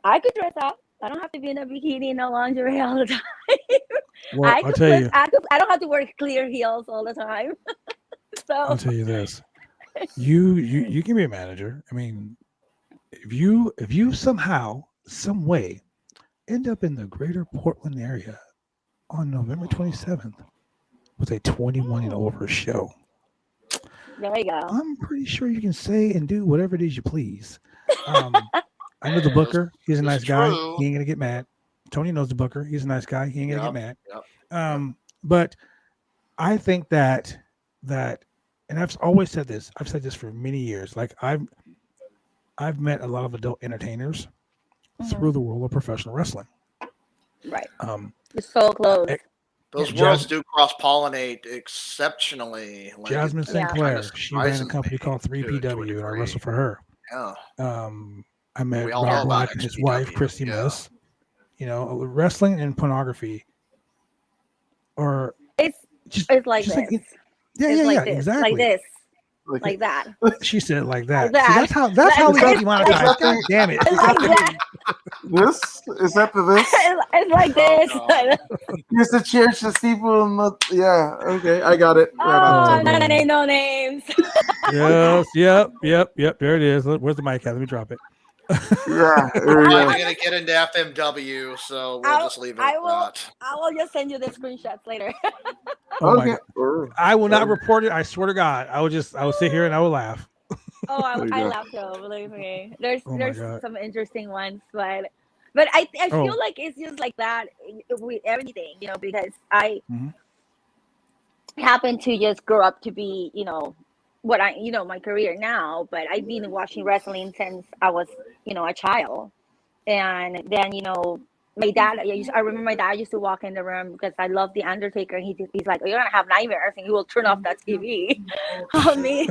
I could dress up. I don't have to be in a bikini, no lingerie all the time. Well, I'll tell you. I don't have to wear clear heels all the time. So I'll tell you this: you can be a manager. I mean, if you somehow, some way, end up in the greater Portland area on November 27th with a 21 and over show, there you go. I'm pretty sure you can say and do whatever it is you please. I know the booker. He's a nice guy. True. He ain't gonna get mad. Tony knows the booker. He's a nice guy. He ain't gonna get mad. Yep. But I think that, and I've always said this. I've said this for many years. Like I've met a lot of adult entertainers through the world of professional wrestling. Right. It's so close. Those worlds do cross-pollinate exceptionally. Like, Jasmine Sinclair, kind of she ran a company called 3PW, and I wrestled for her. Yeah. I met We all know Rob about Black and his wife, XPW, Christy yeah. Miss. Wrestling and pornography, or It's like this. exactly. Like this. Like that. She said it like that. Like that. See, that's how we get Like demonetized. that. God damn it! It's like that. This is that the this? It's like this. Here's the cheers to people. Yeah. Okay, I got it. Oh, man. no names, no names. Yes. Yep. There it is. Where's the mic at? Let me drop it. Yeah. There We're we not go. going to get into FMW, so we'll just leave it at that. I will just send you the screenshots later. Oh my Okay. God. I will not report it. I swear to God. I will sit here and I will laugh. Oh, I There you go. laugh too. Believe me, there's Oh my God. some interesting ones, but I feel like it's just like that with everything, because I happen to just grow up to be, what my career now, but I've been watching wrestling since I was, a child, and then my dad. I remember my dad used to walk in the room because I love the Undertaker. He's like, "You're gonna have nightmares," and he will turn off that TV on me.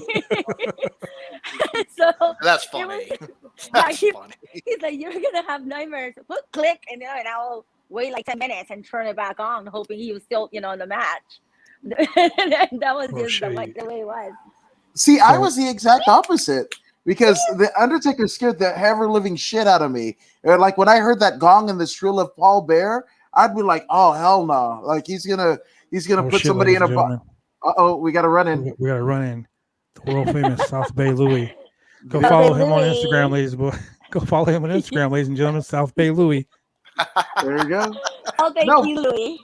So That's it funny. was- That's he- funny. he's like, "You're gonna have nightmares." Click, and I'll wait like 10 minutes and turn it back on, hoping he was still, in the match. And that was Oh, just shit. like the way it was. See, I So- was the exact opposite because the Undertaker scared the ever living shit out of me. Like when I heard that gong and the shrill of Paul Bear, I'd be like, "Oh hell no!" Like he's gonna Oh, put shit, somebody ladies in a and box. gentlemen. We got to run in. We got to run in. The world famous South Bay Louie. Go South follow Bay him on Louie. Instagram, ladies and boys. Go follow him on Instagram, ladies and gentlemen. South Bay Louie. There you go. Oh, thank No. you, Louis.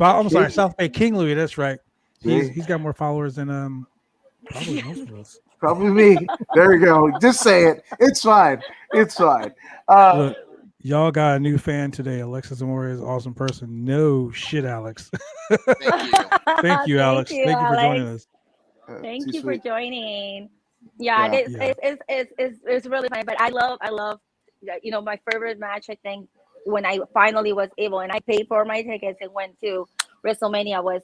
I'm sorry, South Bay King Louie. That's right. See? He's got more followers than probably most of us. Probably me. There you go. Just say it. It's fine. It's fine. Look, y'all got a new fan today. Alexis Amore is an awesome person. No shit, Alex. Thank you. Thank you, Alex. Thank you for joining us. Thank too you for sweet. joining. Yeah, Yeah. it's really funny. But I love, my favorite match. I think when I finally was able, and I paid for my tickets and went to WrestleMania, was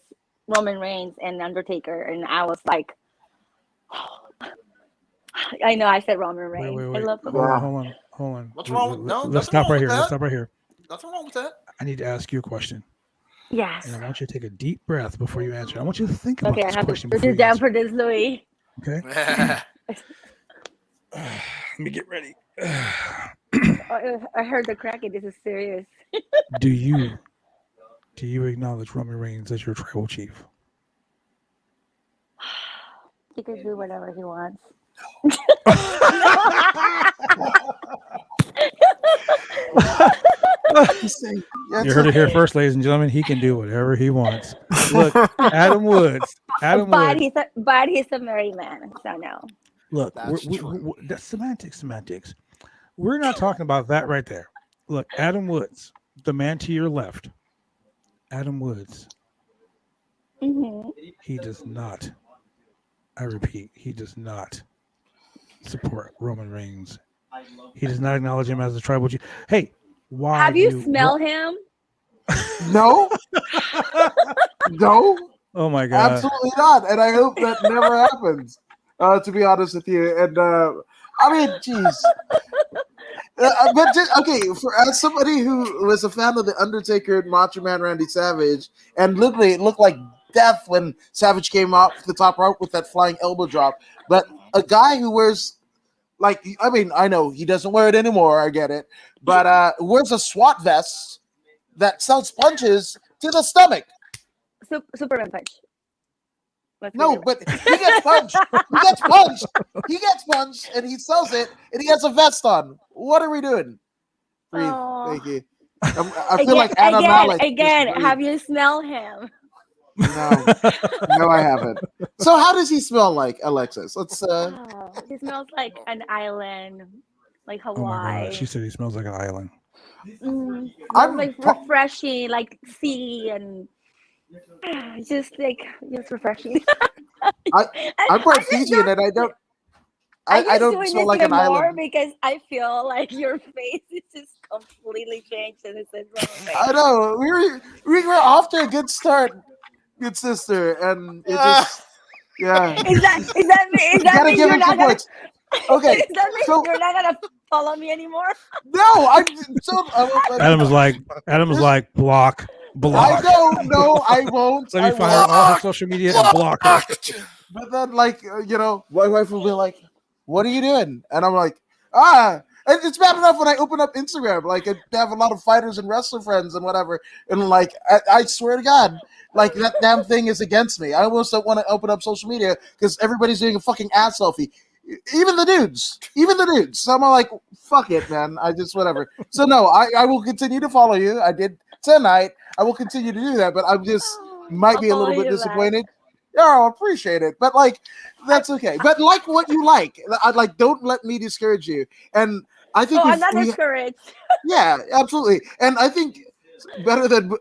Roman Reigns and Undertaker, and I was like, I know I said Roman Reigns. Wait. I love Hold him. on. What's wrong? No, Let's nothing stop wrong right with here. Let's that. stop right here. Nothing wrong with that. I need to ask you a question. Yes. And I want you to take a deep breath before you answer. I want you to think about Okay, I this have question to before sit you down answer. for this, Louis. Okay? Let me get ready. I heard the cracking. This is serious. Do you acknowledge Roman Reigns as your tribal chief? He can do whatever he wants. You heard it here first, ladies and gentlemen. He can do whatever he wants. Look, Adam Woods. But he's a married man, so no. Look, That's true. that's semantics. We're not talking about that right there. Look, Adam Woods, the man to your left. Adam Woods. Mm-hmm. He does not. I repeat, he does not support Roman Reigns. He does not acknowledge him as a tribal chief. Hey, why? Have you smelled him? No. No. Oh my God! Absolutely not. And I hope that never happens. To be honest with you, and I mean, jeez. But okay, as somebody who was a fan of the Undertaker and Macho Man Randy Savage, and literally it looked like death when Savage came off the top rope with that flying elbow drop. But a guy who wears, like, I mean, I know he doesn't wear it anymore. I get it, but wears a SWAT vest that sells punches to the stomach. Superman punch. No, but he gets punched. He gets punched, and he sells it, and he has a vest on. What are we doing? Breathe. Oh. Thank you. I feel like Anna Malik. Again, have you smelled him? No, I haven't. So, how does he smell like, Alexis? Let's. He smells like an island, like Oh my Hawaii. God! She said he smells like an island. I'm like refreshing, like sea and just refreshing. I'm part Fijian, and I don't. I don't smell like an island. Because I feel like your face is just completely changed and it says Roman I know we were off to a good start, good sister, and it just yeah. Is that me? Is that me? You're not gonna. Okay, Is that me? so You're not gonna follow me anymore. no, I'm so. Adam was like, block. I don't. No, I won't. Let me find her all her social media and block her. But then, like, my wife will be like, "What are you doing?" And I'm like, "Ah." And it's bad enough when I open up Instagram. Like, I have a lot of fighters and wrestler friends and whatever. And, like, I swear to God, like, that damn thing is against me. I almost don't want to open up social media because everybody's doing a fucking ass selfie. Even the dudes. So I'm like, fuck it, man. I just, whatever. So, no, I will continue to follow you. I did tonight. I will continue to do that. But I'm just, might be a little bit disappointed. Yeah, I appreciate it. But, like, that's okay. But like what you like. Don't let me discourage you. And I think I'm not discouraged. Yeah, absolutely. And I think better than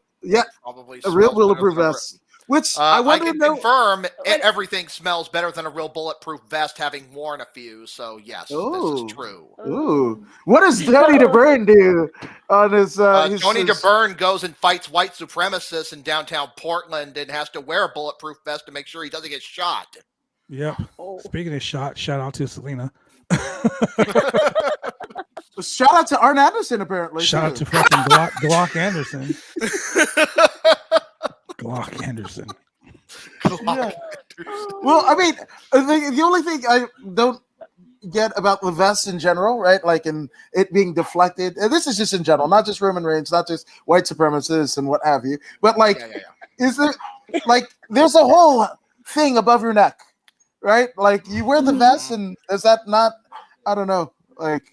Probably a real smells bulletproof better than vest. Which I can confirm everything smells better than a real bulletproof vest, having worn a few. So yes, this is true. Ooh, what does Tony DeBern do on his? Tony DeBern goes and fights white supremacists in downtown Portland and has to wear a bulletproof vest to make sure he doesn't get shot. Yep. Speaking of shout out to Selena. Shout out to Arn Anderson, apparently. Shout out too. to fucking Glock Anderson. Glock Anderson. Yeah. Well, I mean, the only thing I don't get about the vests in general, right? Like in it being deflected. And this is just in general, not just Roman Reigns, not just white supremacists and what have you. But like, is there like there's a whole thing above your neck, right? Like you wear the vest, and is that not? I don't know. Like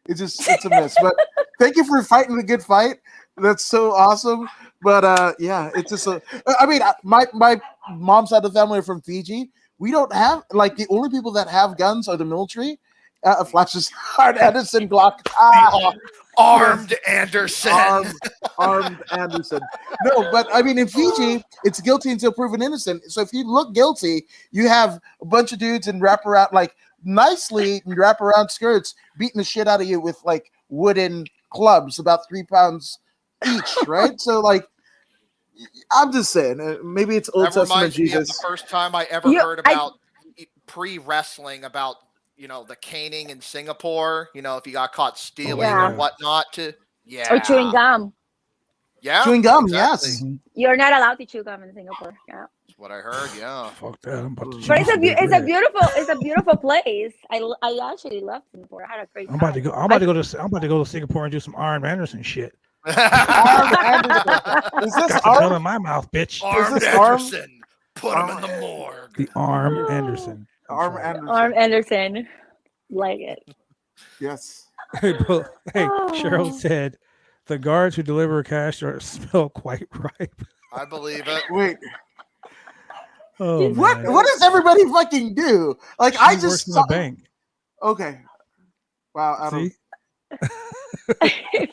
it's a miss. But thank you for fighting the good fight. That's so awesome. But yeah, it's just I mean, my mom's side of the family are from Fiji. We don't have like the only people that have guns are the military. Flashes Arn Anderson Glock. Armed Anderson. Armed Anderson. No, but I mean in Fiji, it's guilty until proven innocent. So if you look guilty, you have a bunch of dudes in wraparound, like nicely wraparound skirts, beating the shit out of you with like wooden clubs, about 3 pounds each, right? So like, I'm just saying, maybe it's Old That Testament reminds me of Jesus. the first time I ever heard about pre-wrestling about the caning in Singapore. If you got caught stealing or whatnot, or chewing gum. Yeah, chewing gum. exactly. Yes, you're not allowed to chew gum in Singapore. Yeah, that's what I heard. Yeah, fuck that. I'm about to but it's a beautiful place. I actually love Singapore. I had a great time. I'm about to go to Singapore and do some Arn Anderson shit. Arm Anderson. Is this Got the tongue in my mouth, bitch. Armed Anderson. Put him in the morgue. The Arm Anderson. Arm Anderson. Arm Anderson. Like it. Yes. Hey, Cheryl said the guards who deliver cash smell quite ripe. I believe it. Wait. Oh, what man. what does everybody fucking do? Like She I works just in saw. the bank. Okay. Wow. I don't. See?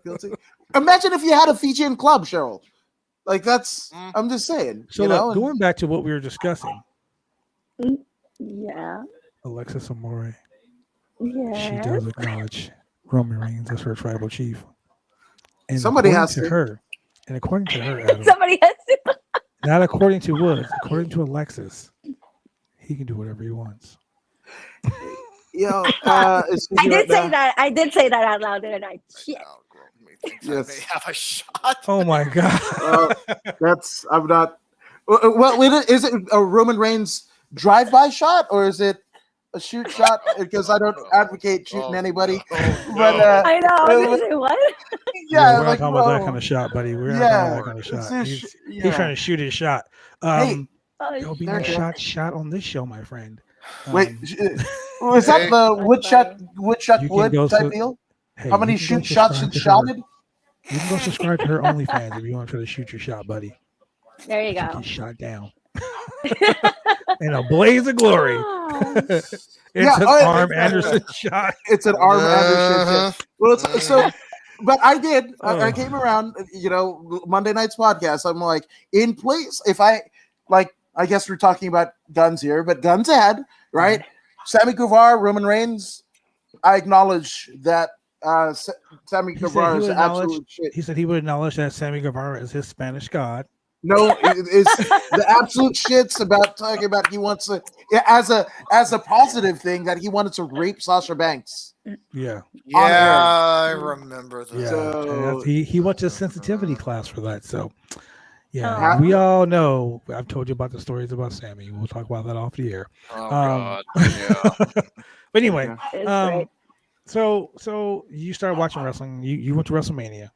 Guilty. Imagine if you had a Fijian club, Cheryl. Like that's. I'm just saying. So look, going back to what we were discussing. Yeah. Alexis Amore. Yeah. She does acknowledge Roman Reigns as her tribal chief. And somebody has to to. her. And according to her, Adam, Somebody has to. not according to Woods, according to Alexis, he can do whatever he wants. Yo, I did say that out loud, didn't I? Shit. Yes. They have a shot. Oh my god. I'm not. Well, is it a Roman Reigns drive-by shot or is it a shoot shot? Because I don't advocate shooting anybody. But I know. I was gonna say what? Yeah, we're like not talking about that kind of shot, buddy. We're not talking about that kind of shot. He's trying to shoot his shot. There'll be no shot on this show, my friend. Wait, was that the woodchuck wood type deal? Hey, how many shoot shots you shotted? You can go subscribe to her OnlyFans if you want to try to shoot your shot, buddy. There you go. Get shot down. In a blaze of glory. It's an Arm Anderson shot. It's an Arm Anderson shot. Well, so, but I did. I came around, Monday night's podcast. I'm like, in place, if I, like, I guess we're talking about guns here, but guns ahead, right? Sammy Guevara, Roman Reigns, I acknowledge that Sammy Guevara is absolute shit. He said he would acknowledge that Sammy Guevara is his Spanish god. No, it's the absolute shits about talking about he wants to, as a positive thing, that he wanted to rape Sasha Banks. Yeah. Yeah, I remember that. Yeah. So, he went to a sensitivity class for that. So, yeah, we all know. I've told you about the stories about Sammy. We'll talk about that off the air. Oh, God. Yeah. But anyway, so you started watching wrestling. You went to WrestleMania.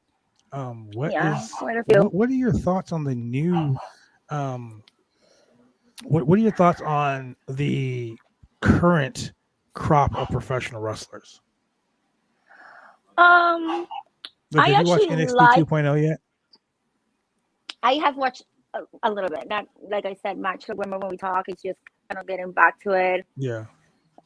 What are your thoughts on the new? What are your thoughts on the current crop of professional wrestlers? Have you watch NXT 2.0 yet? I have watched a little bit. Not like I said, much. Remember when we talk, it's just kind of getting back to it. Yeah.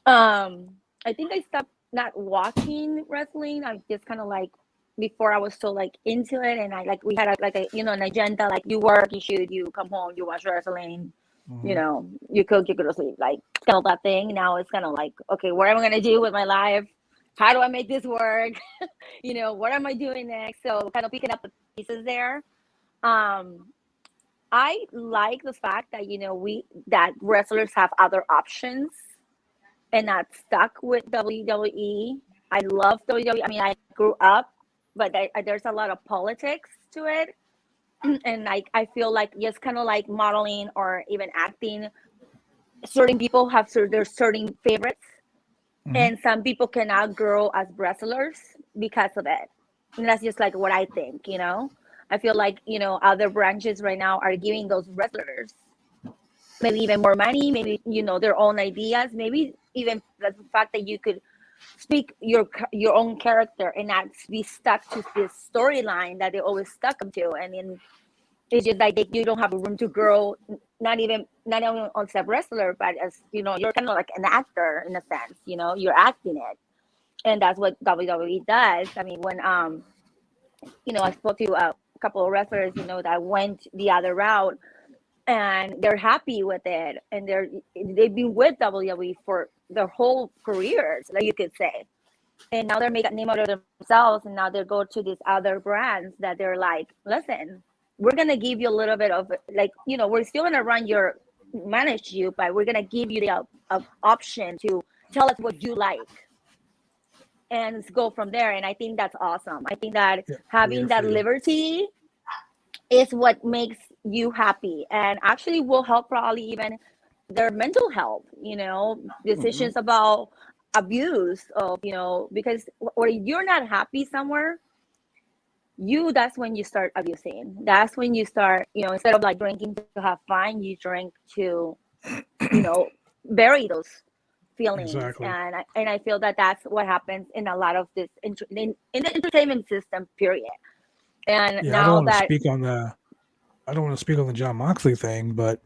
I think I stopped not watching wrestling. I'm just kind of like, before I was so like into it, and we had an agenda, like you work, you shoot, you come home, you watch wrestling, you cook, you go to sleep, like kind of that thing. Now it's kind of like, okay, what am I gonna do with my life? How do I make this work? What am I doing next? So kind of picking up the pieces there. I like the fact that that wrestlers have other options and not stuck with WWE. I love WWE. I mean, I grew up, but there's a lot of politics to it. And like, I feel like just kind of like modeling or even acting, certain people have their certain favorites, and some people cannot grow as wrestlers because of it. And that's just like what I think, you know? I feel like, you know, other branches right now are giving those wrestlers maybe even more money, maybe, you know, their own ideas, maybe even the fact that you could speak your own character and not be stuck to this storyline that they always stuck them to. And then it's just like you don't have room to grow, not only as a wrestler, but as, you know, you're kind of like an actor in a sense, you know, you're acting it. And that's what WWE does. I mean, when, you know, I spoke to a couple of wrestlers, you know, that went the other route, and they're happy with it, and they've been with WWE for their whole careers, like you could say. And now they're making a name out of themselves, and now they go to these other brands that they're like, listen, we're gonna give you a little bit of, like, you know, we're still gonna manage you, but we're gonna give you the option to tell us what you like and go from there. And I think that's awesome. I think that having that liberty is what makes you happy, and actually will help probably even their mental health, you know, decisions about abuse of, you know, because when you're not happy somewhere, that's when you start abusing. That's when you start, you know, instead of like drinking to have fun, you drink to, you know, bury those feelings. Exactly. And I feel that that's what happens in a lot of this in the entertainment system, period. And yeah, now I don't want to speak on the John Moxley thing, but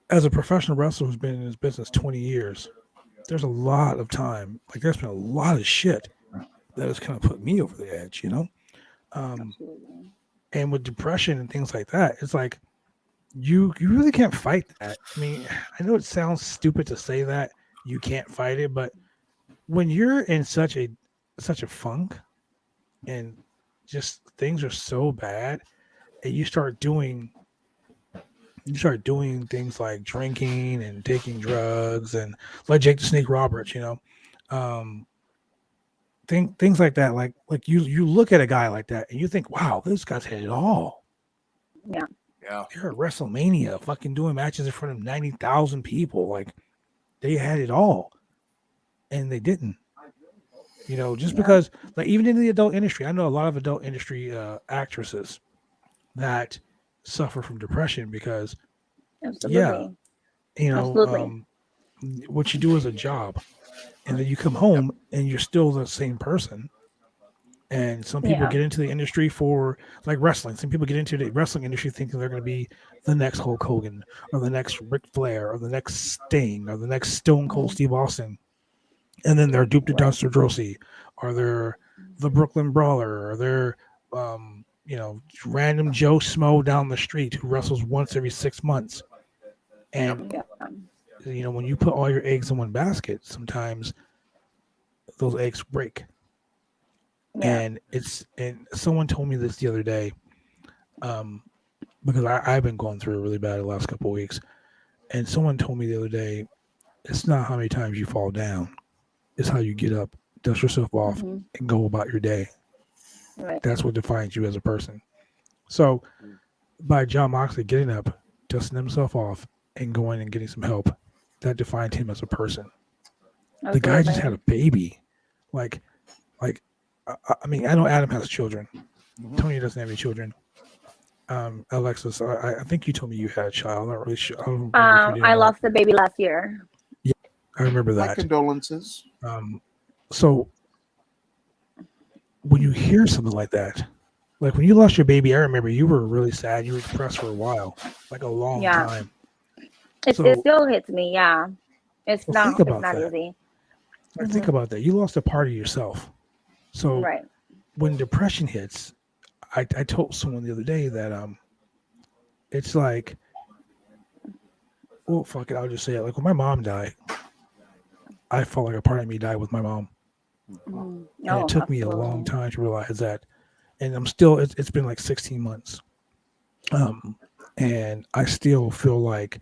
as a professional wrestler who's been in this business 20 years, there's a lot of time. Like, there's been a lot of shit that has kind of put me over the edge, you know? And with depression and things like that, it's like you really can't fight that. I mean, I know it sounds stupid to say that you can't fight it, but when you're in such a funk and just things are so bad, and you start doing things like drinking and taking drugs, and like Jake the Snake Roberts, you know, things like that. Like you look at a guy like that and you think, wow, this guy's had it all. Yeah. They're at WrestleMania, fucking doing matches in front of 90,000 people. Like, they had it all, and they didn't. You know, just because, like, even in the adult industry, I know a lot of adult industry actresses that suffer from depression because, Absolutely. you know, what you do is a job, and then you come home and you're still the same person. And some people get into the industry for, like, wrestling. Some people get into the wrestling industry thinking they're going to be the next Hulk Hogan or the next Ric Flair or the next Sting or the next Stone Cold Steve Austin. And then they're Duke the Duster Drosy, or they're the Brooklyn Brawler, or they're, you know, random Joe Schmo down the street who wrestles once every 6 months. And, you know, when you put all your eggs in one basket, sometimes those eggs break. And someone told me this the other day, because I've been going through it really bad the last couple of weeks. And someone told me the other day, it's not how many times you fall down, it's how you get up, dust yourself off, and go about your day. Right. That's what defines you as a person. So by John Moxley getting up, dusting himself off, and going and getting some help, that defined him as a person. Okay. The guy just had a baby. Like, I mean, I know Adam has children. Tony doesn't have any children. Alexis, I think you told me you had a child. I'm not really sure. I lost the baby last year. Yeah, I remember that. My condolences. So when you hear something like that, like when you lost your baby, I remember you were really sad. You were depressed for a while, like a long time. It still hits me. Yeah, it's not that. easy. Think about that. You lost a part of yourself. So when depression hits, I told someone the other day that it's like, well, fuck it, I'll just say it. Like, when my mom died, I felt like a part of me died with my mom. And it took me a long time to realize that. And I'm still, it's been like 16 months. And I still feel like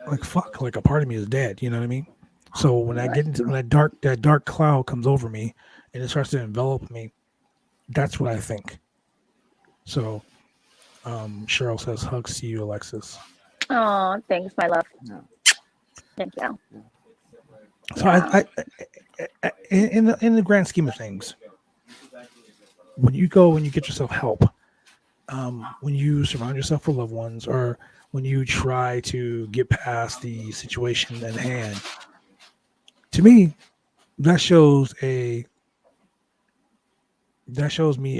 like fuck, like a part of me is dead. You know what I mean? So when I get into when that dark cloud comes over me and it starts to envelop me, that's what I think. So Cheryl says hugs to you, Alexis. Oh, thanks, my love. Yeah. Thank you. So I in the grand scheme of things, when you go and you get yourself help, when you surround yourself with loved ones, or when you try to get past the situation at hand, to me, that shows me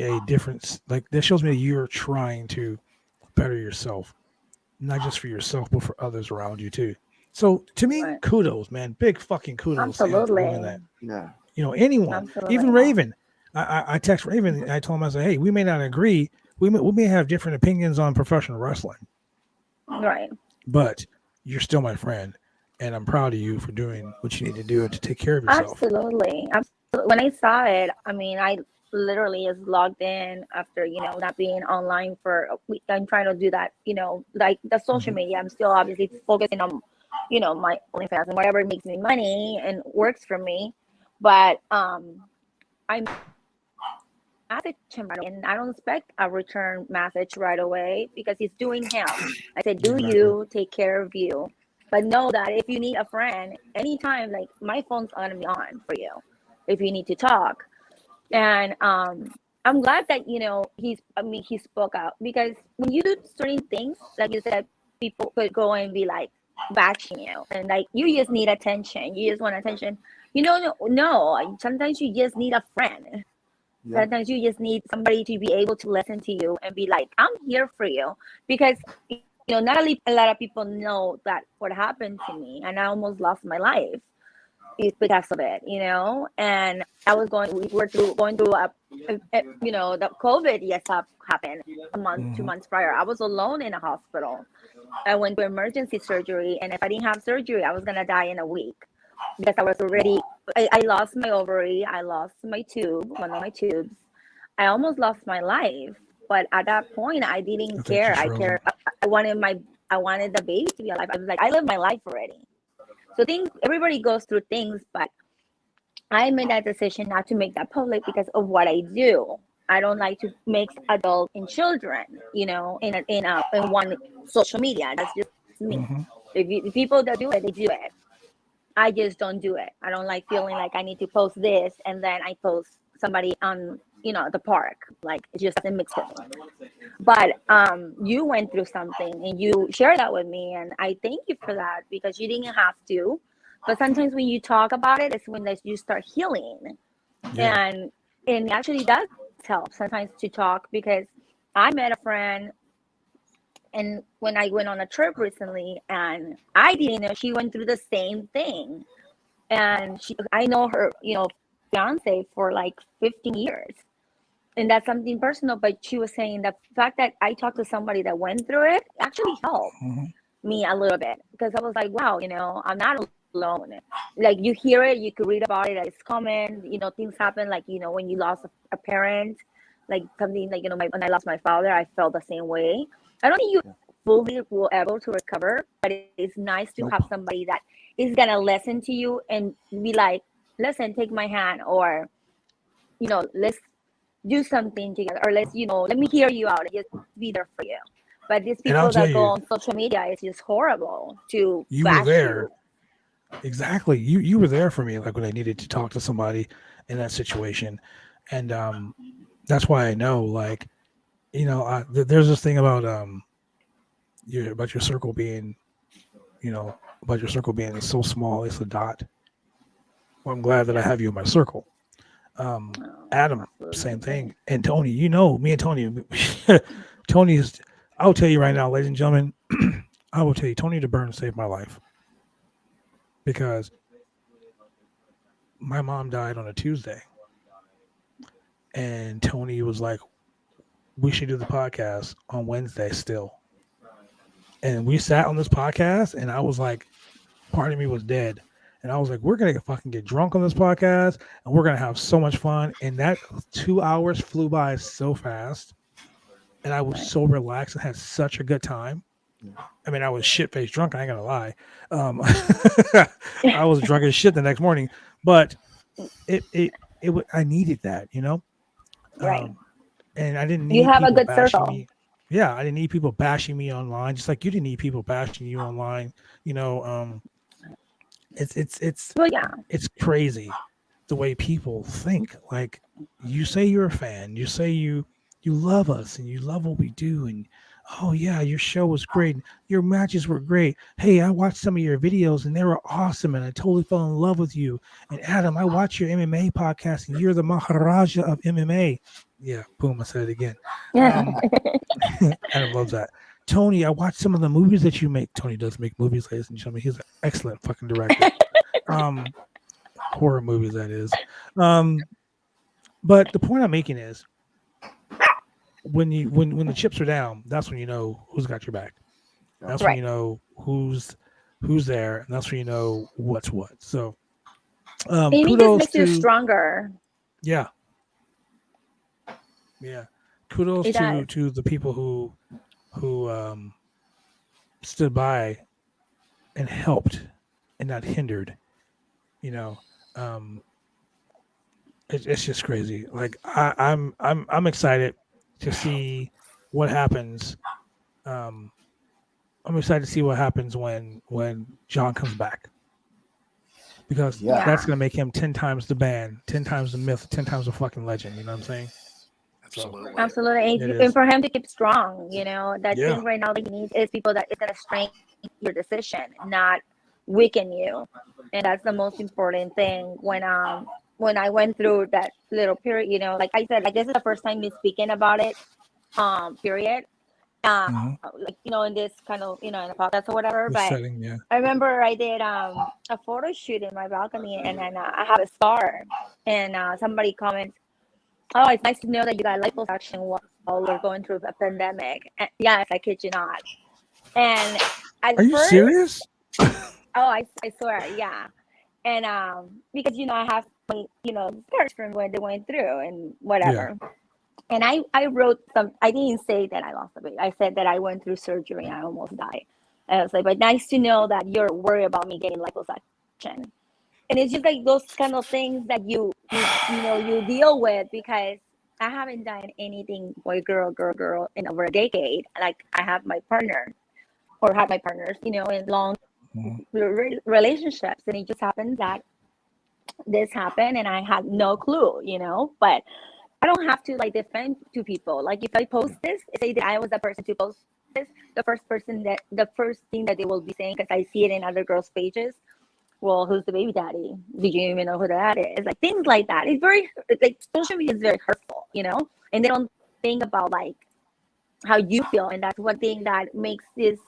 a difference. Like that shows me that you're trying to better yourself, not just for yourself, but for others around you too. So to me, Right. kudos, man. Big fucking kudos to him for doing Absolutely. that. Yeah. You know, anyone, Absolutely. even Raven. I text Raven and I told him, I said, hey, we may not agree. We may have different opinions on professional wrestling, Right. but you're still my friend. And I'm proud of you for doing what you need to do to take care of yourself. Absolutely. Absolutely. When I saw it, I mean, I literally is logged in after, not being online for a week. I'm trying to do that, like the social media. I'm still obviously focusing on, my OnlyFans and whatever makes me money and works for me. But I message him right away, and I don't expect a return message right away because he's doing him. I said, do you take care of you? But know that if you need a friend, anytime, like my phone's gonna be on for you if you need to talk. And I'm glad that he spoke out, because when you do certain things, like you said, people could go and be like bashing you, and like you just need attention. You just want attention. No. Sometimes you just need a friend. Yeah. Sometimes you just need somebody to be able to listen to you and be like, I'm here for you. Because not a lot of people know that what happened to me, and I almost lost my life is because of it, and I was going through the COVID happened a month, 2 months prior. I was alone in a hospital. I went to emergency surgery, and if I didn't have surgery, I was gonna die in a week, because I was already, I lost my ovary, I lost my tube, one of my tubes. I almost lost my life, but at that point, I didn't care. I wanted the baby to be alive. I was like, I lived my life already. So everybody goes through things, but I made that decision not to make that public because of what I do. I don't like to mix adult and children, in one social media. That's just me. If people that do it, they do it. I just don't do it. I don't like feeling like I need to post this and then I post somebody on, the park. Like it just doesn't mix with me. But you went through something and you shared that with me, and I thank you for that, because you didn't have to. But sometimes when you talk about it, it's when you start healing. Yeah. And it actually does help sometimes to talk, because I met a friend, and when I went on a trip recently, and I didn't know she went through the same thing. And I know her, fiance for like 15 years. And that's something personal, but she was saying the fact that I talked to somebody that went through it actually helped me a little bit, because I was like, wow, I'm not alone. Like you hear it, you could read about it, it's common, things happen, like, when you lost a parent, like something like, when I lost my father, I felt the same way. I don't think you fully will able to recover, but it's nice to have somebody that is going to listen to you and be like, listen, take my hand, or, let's do something together, or let's, let me hear you out and just be there for you. But these people that go on social media, it's just horrible to bash you. Exactly. You were there for me, like when I needed to talk to somebody in that situation. And that's why I know, like, there's this thing about your circle being, so small, it's a dot. Well, I'm glad that I have you in my circle. Adam, same thing. And Tony, me and Tony, Tony's, I'll tell you right now, ladies and gentlemen, I will tell you, Tony the Bern saved my life, because my mom died on a Tuesday, and Tony was like, we should do the podcast on Wednesday still. And we sat on this podcast, and I was like, part of me was dead. And I was like, we're going to fucking get drunk on this podcast, and we're going to have so much fun. And that 2 hours flew by so fast. And I was so relaxed and had such a good time. I mean, I was shit-faced drunk. I ain't gonna lie. I was drunk as shit the next morning, but I needed that, you know. Right. And I didn't You need have a people good bashing circle. me. Yeah, I didn't need people bashing me online, just like you didn't need people bashing you online. You know, it's Well, yeah. it's crazy the way people think. Like, you say you're a fan, you say you love us and you love what we do, and oh yeah, your show was great, your matches were great. Hey, I watched some of your videos and they were awesome, and I totally fell in love with you. And Adam, I watch your MMA podcast and you're the Maharaja of MMA. Yeah, boom, I said it again. Adam loves that. Tony, I watched some of the movies that you make. Tony does make movies, ladies and gentlemen. He's an excellent fucking director. Horror movies, that is. But the point I'm making is, when the chips are down, that's when you know who's got your back. That's when you know who's there, and that's when you know what's what. So, Amy just makes you stronger. Yeah. Kudos to the people who stood by and helped and not hindered. You know, it's just crazy. Like, I'm excited to see what happens. I'm excited to see what happens when John comes back, because that's gonna make him 10 times the band, 10 times the myth, 10 times the fucking legend. You know what I'm saying? Absolutely. And for him to keep strong, you know, that thing right now that he needs is people that is gonna strengthen your decision, not weaken you. And that's the most important thing. When I went through that little period, you know, like I said, like, this is the first time me speaking about it, period. Like, you know, in this kind of, you know, in a podcast or whatever. But setting, I remember I did a photo shoot in my balcony, and then I have a scar, and somebody comments, "Oh, it's nice to know that you got liposuction while we're going through a pandemic." And yes, I kid you not. And are you serious? Oh, I swear, yeah. And because, you know, I have my, you know, scars from when they went through and whatever. Yeah. And I wrote I didn't say that I lost the weight. I said that I went through surgery and I almost died. And I was like, but nice to know that you're worried about me getting liposuction. And it's just like those kind of things that you deal with, because I haven't done anything boy, girl in over a decade. Like, I have my partner, or had my partners, you know, in long relationships. And it just happened that this happened and I had no clue, you know, but I don't have to like defend to people. Like, if I post this, say that I was the person to post this, the first thing that they will be saying, because I see it in other girls' pages, well, who's the baby daddy? Did you even know who that is? Like, things like that. It's very, like, social media is very hurtful, you know, and they don't think about like how you feel. And that's one thing that makes this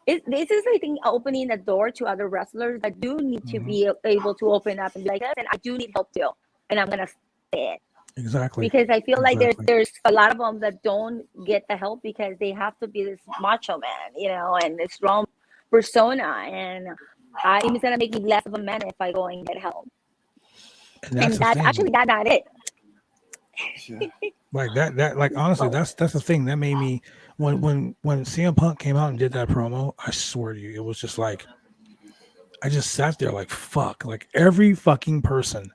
is, I think, opening the door to other wrestlers that do need to be able to open up and be like, and I do need help too, and I'm gonna say it. Exactly. Because I feel like there's a lot of them that don't get the help because they have to be this macho man, you know, and this strong persona, and it's gonna make me less of a man if I go and get help. And that's actually not it. Like that, like, honestly, that's the thing that made me, when CM Punk came out and did that promo, I swear to you, it was just like, I just sat there like, fuck, like every person,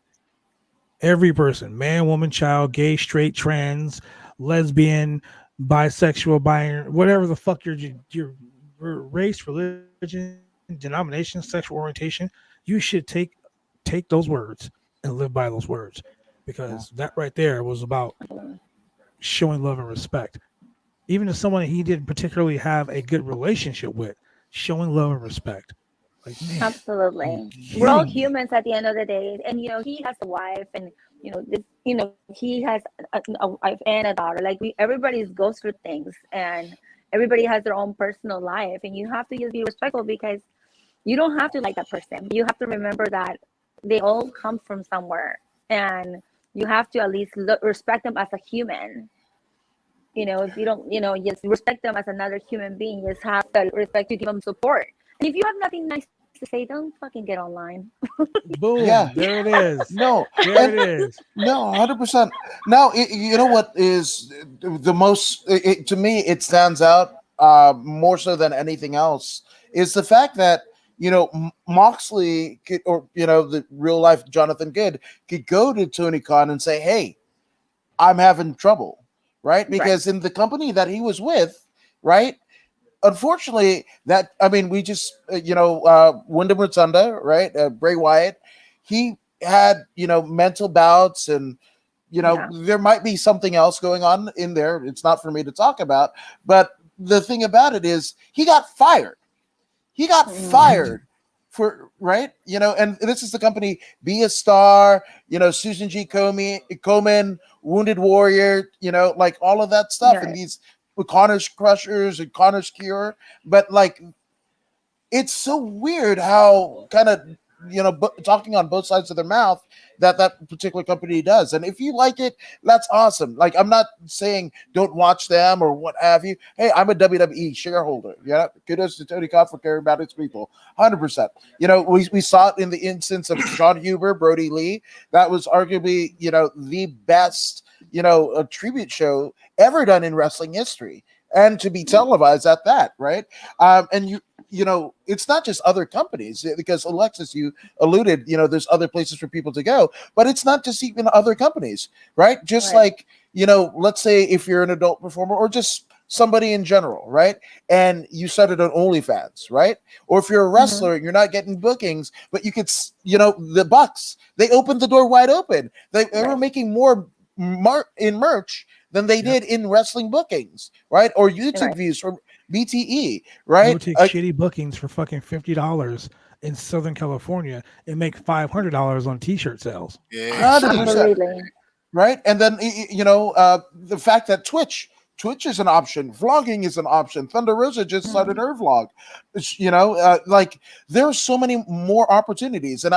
man, woman, child, gay, straight, trans, lesbian, bisexual, whatever the fuck your race, religion, denomination, sexual orientation, you should take those words and live by those words, because that right there was about showing love and respect, even to someone he didn't particularly have a good relationship with. Showing love and respect, like, man, absolutely, we're all humans at the end of the day. And, you know, he has a wife, and you know, he has a wife and a daughter. Like, everybody goes through things, and everybody has their own personal life, and you have to just be respectful, because you don't have to like that person. You have to remember that they all come from somewhere, and you have to at least respect them as a human. You know, if you don't, you know, just respect them as another human being. Just have the respect to give them support. And if you have nothing nice to say, don't fucking get online. Boom. Yeah, there it is. No, there it is. No, 100%. Now, you know what is the most, to me, it stands out more so than anything else is the fact that Moxley could, or the real life Jonathan Good could go to Tony Khan and say, "Hey, I'm having trouble," right? Because in the company that he was with, right? Unfortunately, we just Wyndham Rotunda, right? Bray Wyatt, he had mental bouts, and there might be something else going on in there. It's not for me to talk about, but the thing about it is he got fired. He got fired for and this is the company Be a Star, Susan G. Komen, Wounded Warrior, like all of that stuff, and these Connor's Crushers and Connor's Cure, but like it's so weird how kind of talking on both sides of their mouth that particular company does. And if you like it, that's awesome. Like, I'm not saying don't watch them or what have you. Hey, I'm a WWE shareholder. Yeah, kudos to Tony Khan for caring about his people. 100%. We saw it in the instance of John Huber, Brody Lee. That was arguably the best a tribute show ever done in wrestling history, and to be televised at that, right? And it's not just other companies, because Alexis, you alluded, there's other places for people to go, but it's not just even other companies, right? Just like, let's say if you're an adult performer or just somebody in general, right? And you started on OnlyFans, right? Or if you're a wrestler and you're not getting bookings, but you could, the Bucks, they opened the door wide open. They were making more in merch than they did in wrestling bookings, right? Or YouTube views from BTE, right? They would take shitty bookings for fucking $50 in Southern California and make $500 on T-shirt sales. Yeah, 100%, right? And then the fact that Twitch is an option, vlogging is an option. Thunder Rosa just started her vlog. Like there's so many more opportunities, and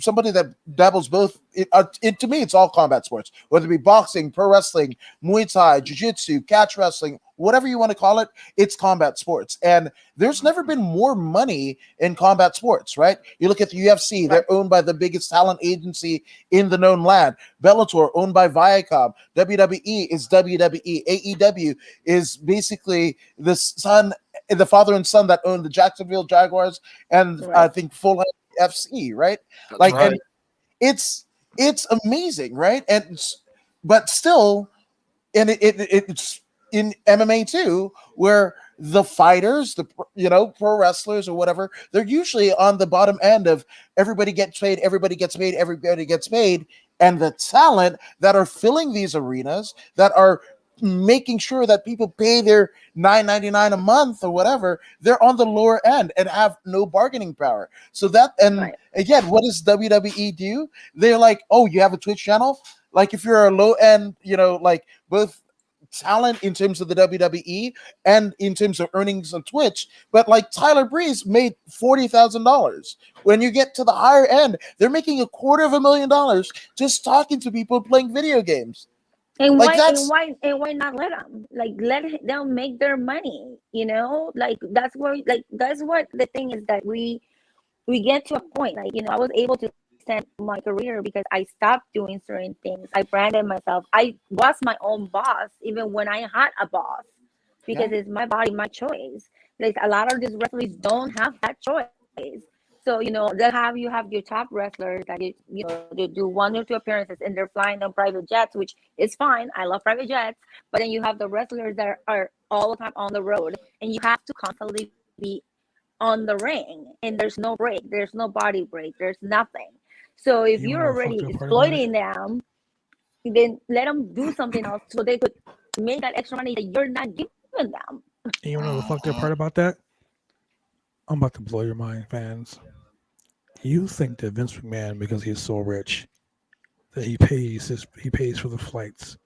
somebody that dabbles both. To me, it's all combat sports, whether it be boxing, pro wrestling, Muay Thai, Jiu-Jitsu, catch wrestling, whatever you want to call it. It's combat sports, and there's never been more money in combat sports, right? You look at the UFC; they're owned by the biggest talent agency in the known land. Bellator, owned by Viacom. WWE is WWE. AEW is basically the father and son that own the Jacksonville Jaguars and I think Full FC, right? That's right. And it's amazing, right? And but still, and it's in MMA too, where the fighters, the pro wrestlers or whatever, they're usually on the bottom end of everybody gets paid, and the talent that are filling these arenas, that are making sure that people pay their $9.99 a month or whatever, they're on the lower end and have no bargaining power. So that, and again, what does WWE do? They're like, oh, you have a Twitch channel? Like if you're a low end, like both talent in terms of the WWE and in terms of earnings on Twitch, but like Tyler Breeze made $40,000. When you get to the higher end, they're making $250,000 just talking to people playing video games. And why not let them? Like, let them make their money, like that's what the thing is, that we get to a point, like, I was able to extend my career because I stopped doing certain things. I branded myself. I was my own boss, even when I had a boss, because it's my body, my choice. Like, a lot of these wrestlers don't have that choice. So, you have your top wrestlers that they do 1 or 2 appearances and they're flying on private jets, which is fine. I love private jets. But then you have the wrestlers that are all the time on the road, and you have to constantly be on the ring, and there's no break, there's no body break, there's nothing. So if you're already exploiting them, then let them do something else so they could make that extra money that you're not giving them. And you know the fucked up part about that? I'm about to blow your mind, fans. You think that Vince McMahon, because he's so rich, that he pays for the flights,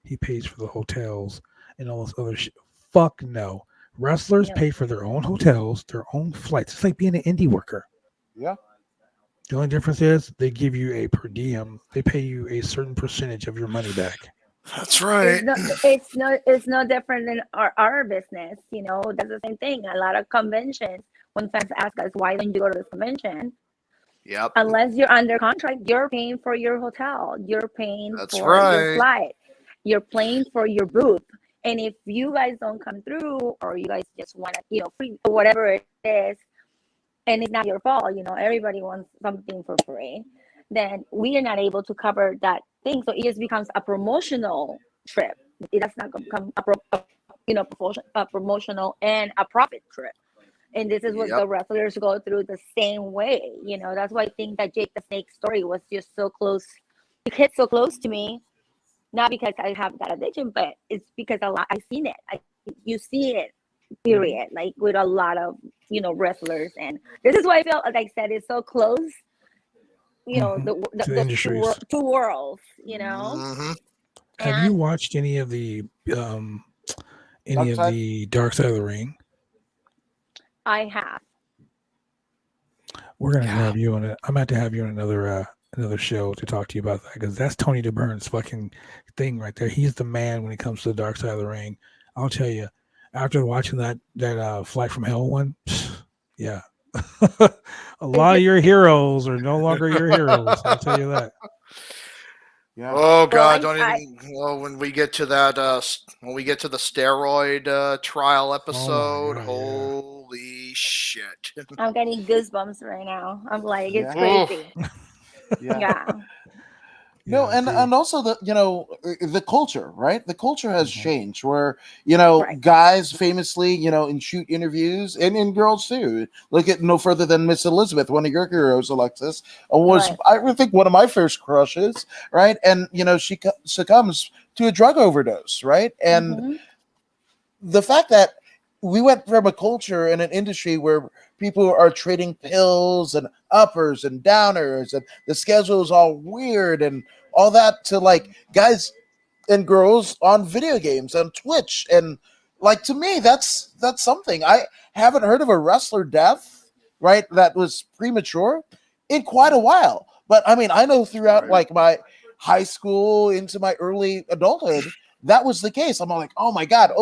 he pays for the hotels, and all this other shit? Fuck no. Wrestlers pay for their own hotels, their own flights. It's like being an indie worker. Yeah. The only difference is they give you a per diem. They pay you a certain percentage of your money back. That's right. It's no different than our business. That's the same thing. A lot of conventions, when fans ask us, why don't you go to this convention? Yep. Unless you're under contract, you're paying for your hotel. You're paying your flight. You're paying for your booth. And if you guys don't come through, or you guys just want to, free or whatever it is, and it's not your fault, everybody wants something for free, then we are not able to cover that thing. So it just becomes a promotional trip. It does not become a promotional and a profit trip. And this is what the wrestlers go through the same way. That's why I think that Jake the Snake story was just so close. It hit so close to me, not because I have that addiction, but it's because I've seen it. You see it, period. Like with a lot of wrestlers, and this is why I feel, like I said, it's so close. The industries, two worlds. Have you watched any of the Dark Side of the Ring? I have. We're gonna have you on it. I'm about to have you on another show to talk to you about that, because that's Tony DeBurn's fucking thing right there. He's the man when it comes to the Dark Side of the Ring. I'll tell you, after watching that Flight from Hell one, yeah, a lot of your heroes are no longer your heroes. I'll tell you that. Yeah. Oh God! When we get to that, when we get to the steroid trial episode, holy shit! I'm getting goosebumps right now. I'm like, it's crazy. Yeah. No, and also the culture, right? The culture has changed where, guys famously, in shoot interviews and girls too. Look at no further than Miss Elizabeth, one of your heroes, Alexis, was I think one of my first crushes, right? And she succumbs to a drug overdose, right? And the fact that we went from a culture and an industry where people are trading pills and uppers and downers, and the schedule is all weird and all that, to like guys and girls on video games on Twitch. And like, to me, that's something. I haven't heard of a wrestler death, right, that was premature in quite a while. But I mean, I know throughout like my high school into my early adulthood, that was the case. I'm all like, oh my God.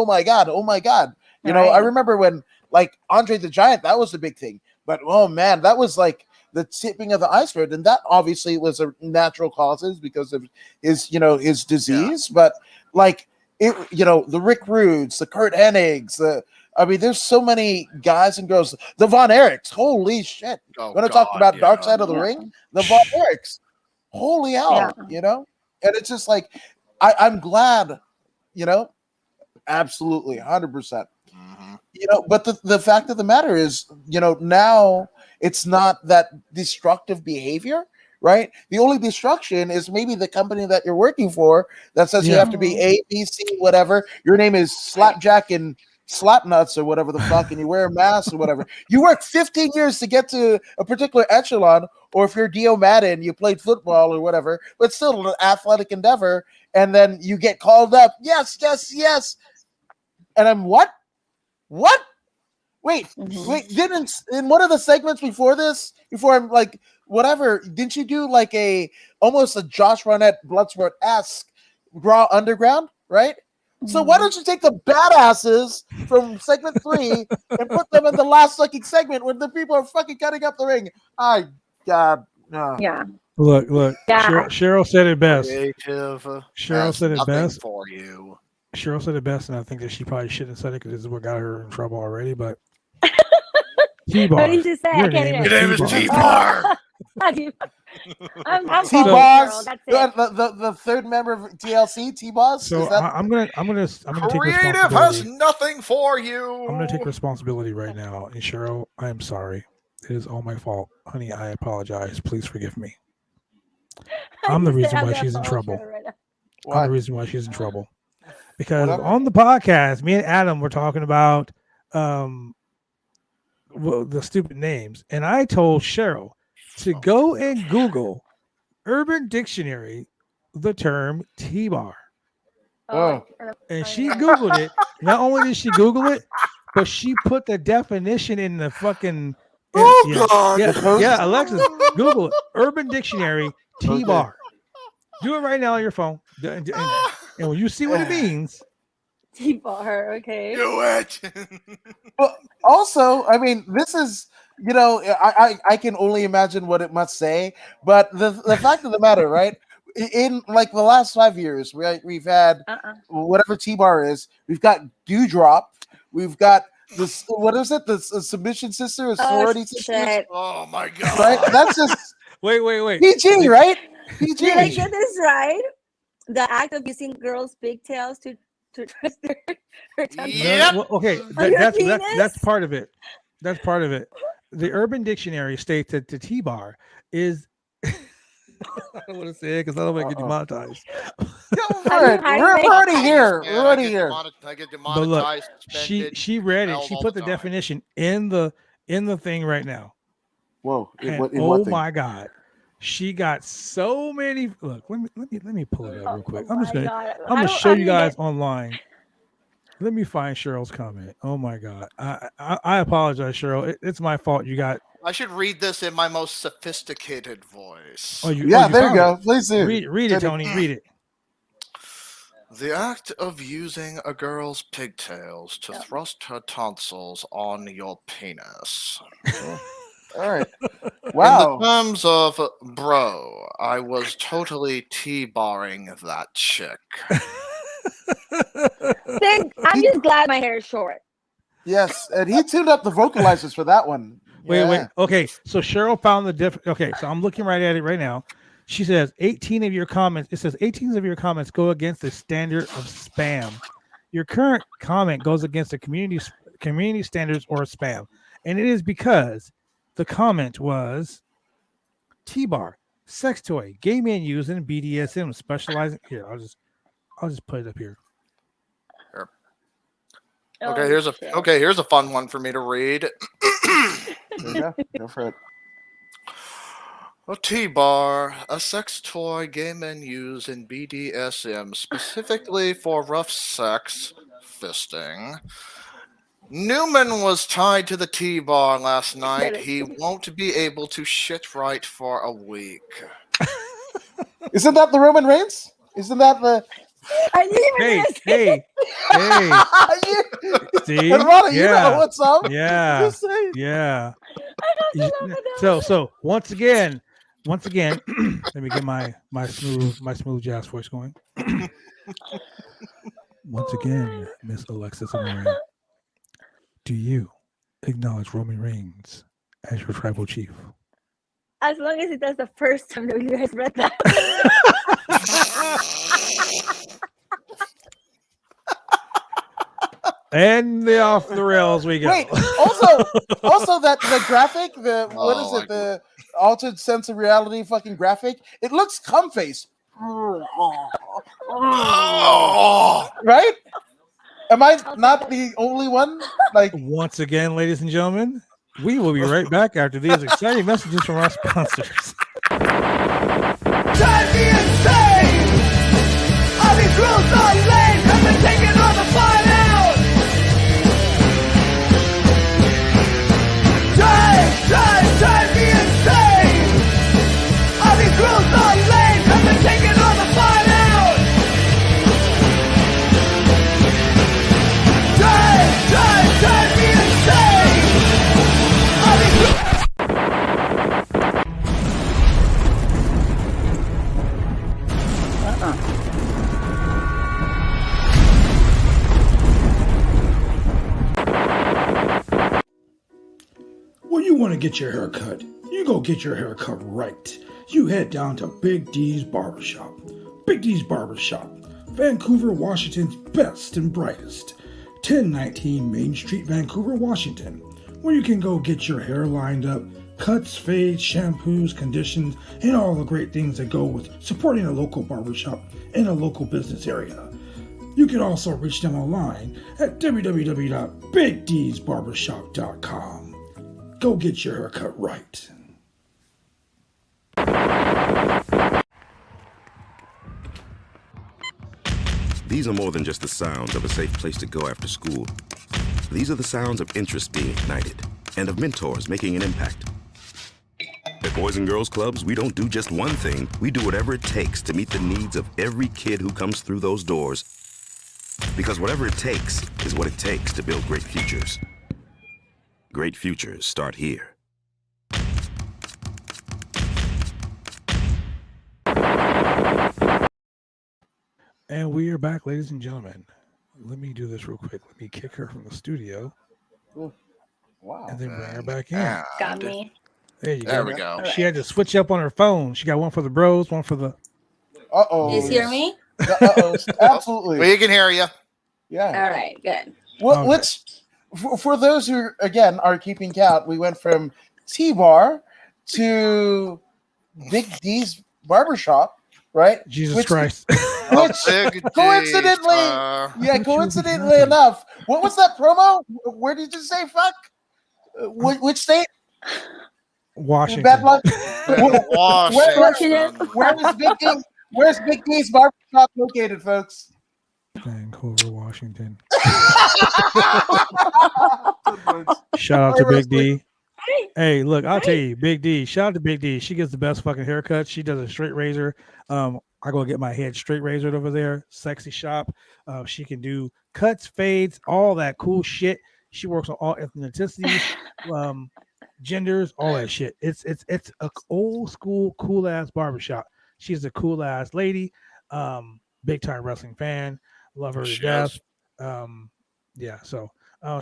I remember when like Andre the Giant, that was the big thing. But oh man, that was like the tipping of the iceberg, and that obviously was a natural causes because of his disease. Yeah. But like it, the Rick Rudes, the Kurt Hennigs, there's so many guys and girls. The Von Erichs, holy shit! When I talk about Dark Side of the Ring, the Von Erichs, holy hell, and it's just like I'm glad, absolutely 100%. But the fact of the matter is, now it's not that destructive behavior, right? The only destruction is maybe the company that you're working for that says you have to be A, B, C, whatever. Your name is Slapjack and Slapnuts or whatever the fuck, and you wear a mask or whatever. You work 15 years to get to a particular echelon, or if you're Dio Madden, you played football or whatever, but still an athletic endeavor, and then you get called up. Yes. And I'm what? Wait, didn't in one of the segments before I'm like, whatever, didn't you do like almost a Josh Barnett Bloodsport-esque Raw Underground, right? So why don't you take the badasses from segment 3 and put them in the last fucking segment when the people are fucking cutting up the ring? God. No. Yeah. Look. Yeah. Cheryl said it best. Cheryl said it best for you. Cheryl said it best, and I think that she probably shouldn't have said it because this is what got her in trouble already. But T-Bar. What did you say? Your name is T-Bar. I'm T-Bar. The third member of TLC, T-Bar. So I'm gonna take Creative has nothing for you. I'm gonna take responsibility right now. And Cheryl, I am sorry. It is all my fault, honey. I apologize. Please forgive me. I'm the reason why she's in trouble. I'm the reason why she's in trouble. Because on the podcast, me and Adam were talking about the stupid names, and I told Cheryl to go and Google Urban Dictionary the term T-bar. And she Googled it. Not only did she Google it, but she put the definition in the fucking yeah, Alexis, Google it. Urban Dictionary T-bar. Do it right now on your phone. And when you see what it means, T-bar, okay. Do it. Well, also, I mean, this is, I can only imagine what it must say. But the fact of the matter, right? in like the last 5 years, we've had whatever T-bar is. We've got Dewdrop. We've got this. What is it? The submission sister, a sorority sister. Oh my god! Right? That's just wait. PG, right? PG. Did I get this right? The act of using girls' pigtails to twist her tongue. Yep. Well, okay, that's part of it. That's part of it. The Urban Dictionary states that the T-bar is. I don't want to say it because I don't want to get demonetized. We're already here. We're already here. I get But look, demonetized. she read it. She put the time. definition in the thing right now. Whoa! And my God, she got so many. Look, let me pull it up real quick. I'm gonna show you guys online. Let me find Cheryl's comment. Oh my God, I apologize, Cheryl. It's my fault. You got. I should read this in my most sophisticated voice. There you go. Please do. Read it, Tony. Read it. The act of using a girl's pigtails to thrust her tonsils on your penis. All right. Wow. In the terms of bro, I was totally T-barring that chick. I'm just glad my hair is short. Yes, and he tuned up the vocalizers for that one. Wait. Okay, so Cheryl found the Okay, so I'm looking right at it right now. She says 18 of your comments. It says 18 of your comments go against the standard of spam. Your current comment goes against the community standards or spam, and it is because the comment was T-bar, sex toy, gay men using BDSM, specializing. Here, I'll just put it up here. Okay, here's a fun one for me to read. Go for it. A T-bar, a sex toy gay men use in BDSM, specifically for rough sex, fisting. Newman was tied to the T-bar last night. He won't be able to shit right for a week. Isn't that the Roman Reigns? Isn't that the... Hey. See? Hermano, you know what's up. Yeah. So once again, let me get my smooth jazz voice going. Once again, Miss Alexis Amore, do you acknowledge Roman Reigns as your tribal chief? As long as it does the first time that you guys read that. And off the rails we go. Wait, also that the graphic, the altered sense of reality fucking graphic, it looks cum-face. Right? Am I not the only one? Like, once again, ladies and gentlemen, we will be right back after these exciting messages from our sponsors. Drive me insane! All these rules are lame, have been taking all the fun out! Drive me insane! All these rules are lame, have been taking all the fun out! Drive me insane! All these When you want to get your hair cut, you go get your hair cut right. You head down to Big D's Barbershop. Big D's Barbershop, Vancouver, Washington's best and brightest. 1019 Main Street, Vancouver, Washington, where you can go get your hair lined up, cuts, fades, shampoos, conditions, and all the great things that go with supporting a local barbershop in a local business area. You can also reach them online at www.bigdsbarbershop.com. Go get your hair cut right. These are more than just the sounds of a safe place to go after school. These are the sounds of interest being ignited and of mentors making an impact. At Boys and Girls Clubs, we don't do just one thing. We do whatever it takes to meet the needs of every kid who comes through those doors. Because whatever it takes is what it takes to build great futures. Great futures start here. And we are back, ladies and gentlemen. Let me do this real quick. Let me kick her from the studio. Wow. And then bring her back in. Got me. There you There go. we go. She had to switch up on her phone. She got one for the bros, one for the. Uh-oh. You hear me? Uh-oh. Absolutely. We can hear you. Yeah. All right, good. Well, Okay. let's for those who again are keeping count. We went from T-Bar to Big D's barbershop, right? Jesus Christ. Which Big coincidentally, D, coincidentally enough, what was that promo? Where did you say fuck? Which state? Washington. Bad luck. Washington. Where's Big D's barbershop located, folks? Vancouver, Washington. Shout out to Big D. Hey, look, I'll tell you, Big D. Shout out to Big D. She gets the best fucking haircut. She does a straight razor. I go get my head straight razored over there. Sexy shop. She can do cuts, fades, all that cool shit. She works on all ethnicities, genders, all that shit. It's a old school cool ass barbershop. She's a cool ass lady. Big time wrestling fan. Love her to death. Yeah. So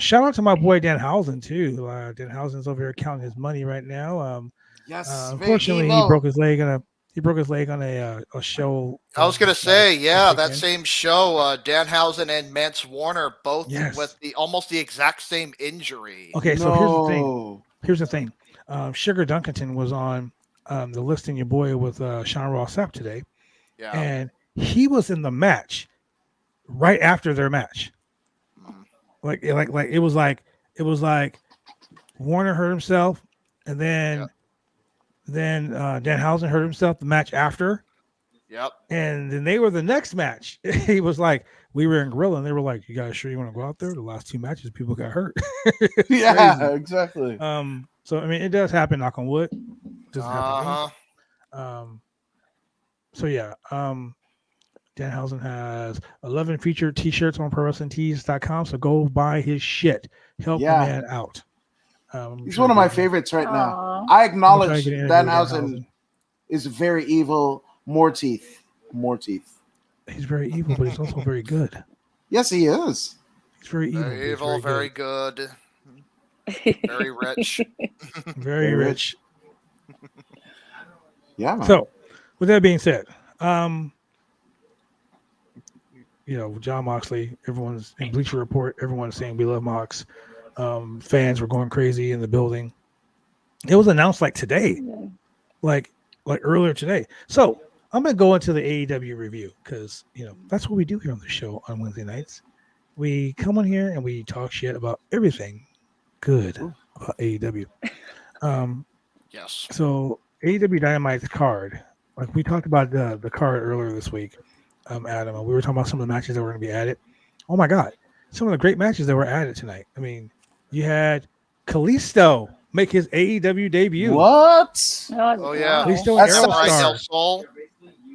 shout out to my boy Dan Housen too. Dan Housen's over here counting his money right now. Yes. Unfortunately, he broke his leg on a show. I was gonna say, that same show, Danhausen and Mance Warner both with almost the exact same injury. Okay, so here's the thing. Sugar Dunkerton was on the Listing Your Boy with Sean Ross Sapp today. Yeah. And he was in the match right after their match. Like it was like Warner hurt himself, and then Danhausen hurt himself the match after. Yep. And then they were the next match. He was like, we were in Gorilla, and they were like, "You guys sure you want to go out there?" The last two matches, people got hurt. Yeah, crazy. exactly. So I mean, it does happen. Knock on wood. Doesn't happen. So yeah. Danhausen has 11 featured T-shirts on ProWrestlingTees.com. So go buy his shit. Help the man out. He's one of my favorites right now. I acknowledge Danhausen is very evil. More teeth. He's very evil, but he's also very good. Yes, he is. He's very evil. Very evil, very good. Very rich. Very rich. Yeah. Man. So, with that being said, John Moxley, everyone's in Bleacher Report, everyone's saying we love Mox. Fans were going crazy in the building. It was announced like today, like earlier today. So I'm gonna go into the AEW review because that's what we do here on the show on Wednesday nights. We come on here and we talk shit about everything good about AEW. Yes. So AEW Dynamite's card, like we talked about the card earlier this week, Adam, and we were talking about some of the matches that were going to be added. Oh my God, some of the great matches that were added tonight. I mean, you had Kalisto make his AEW debut. What? Oh yeah, Kalisto and Aerostar.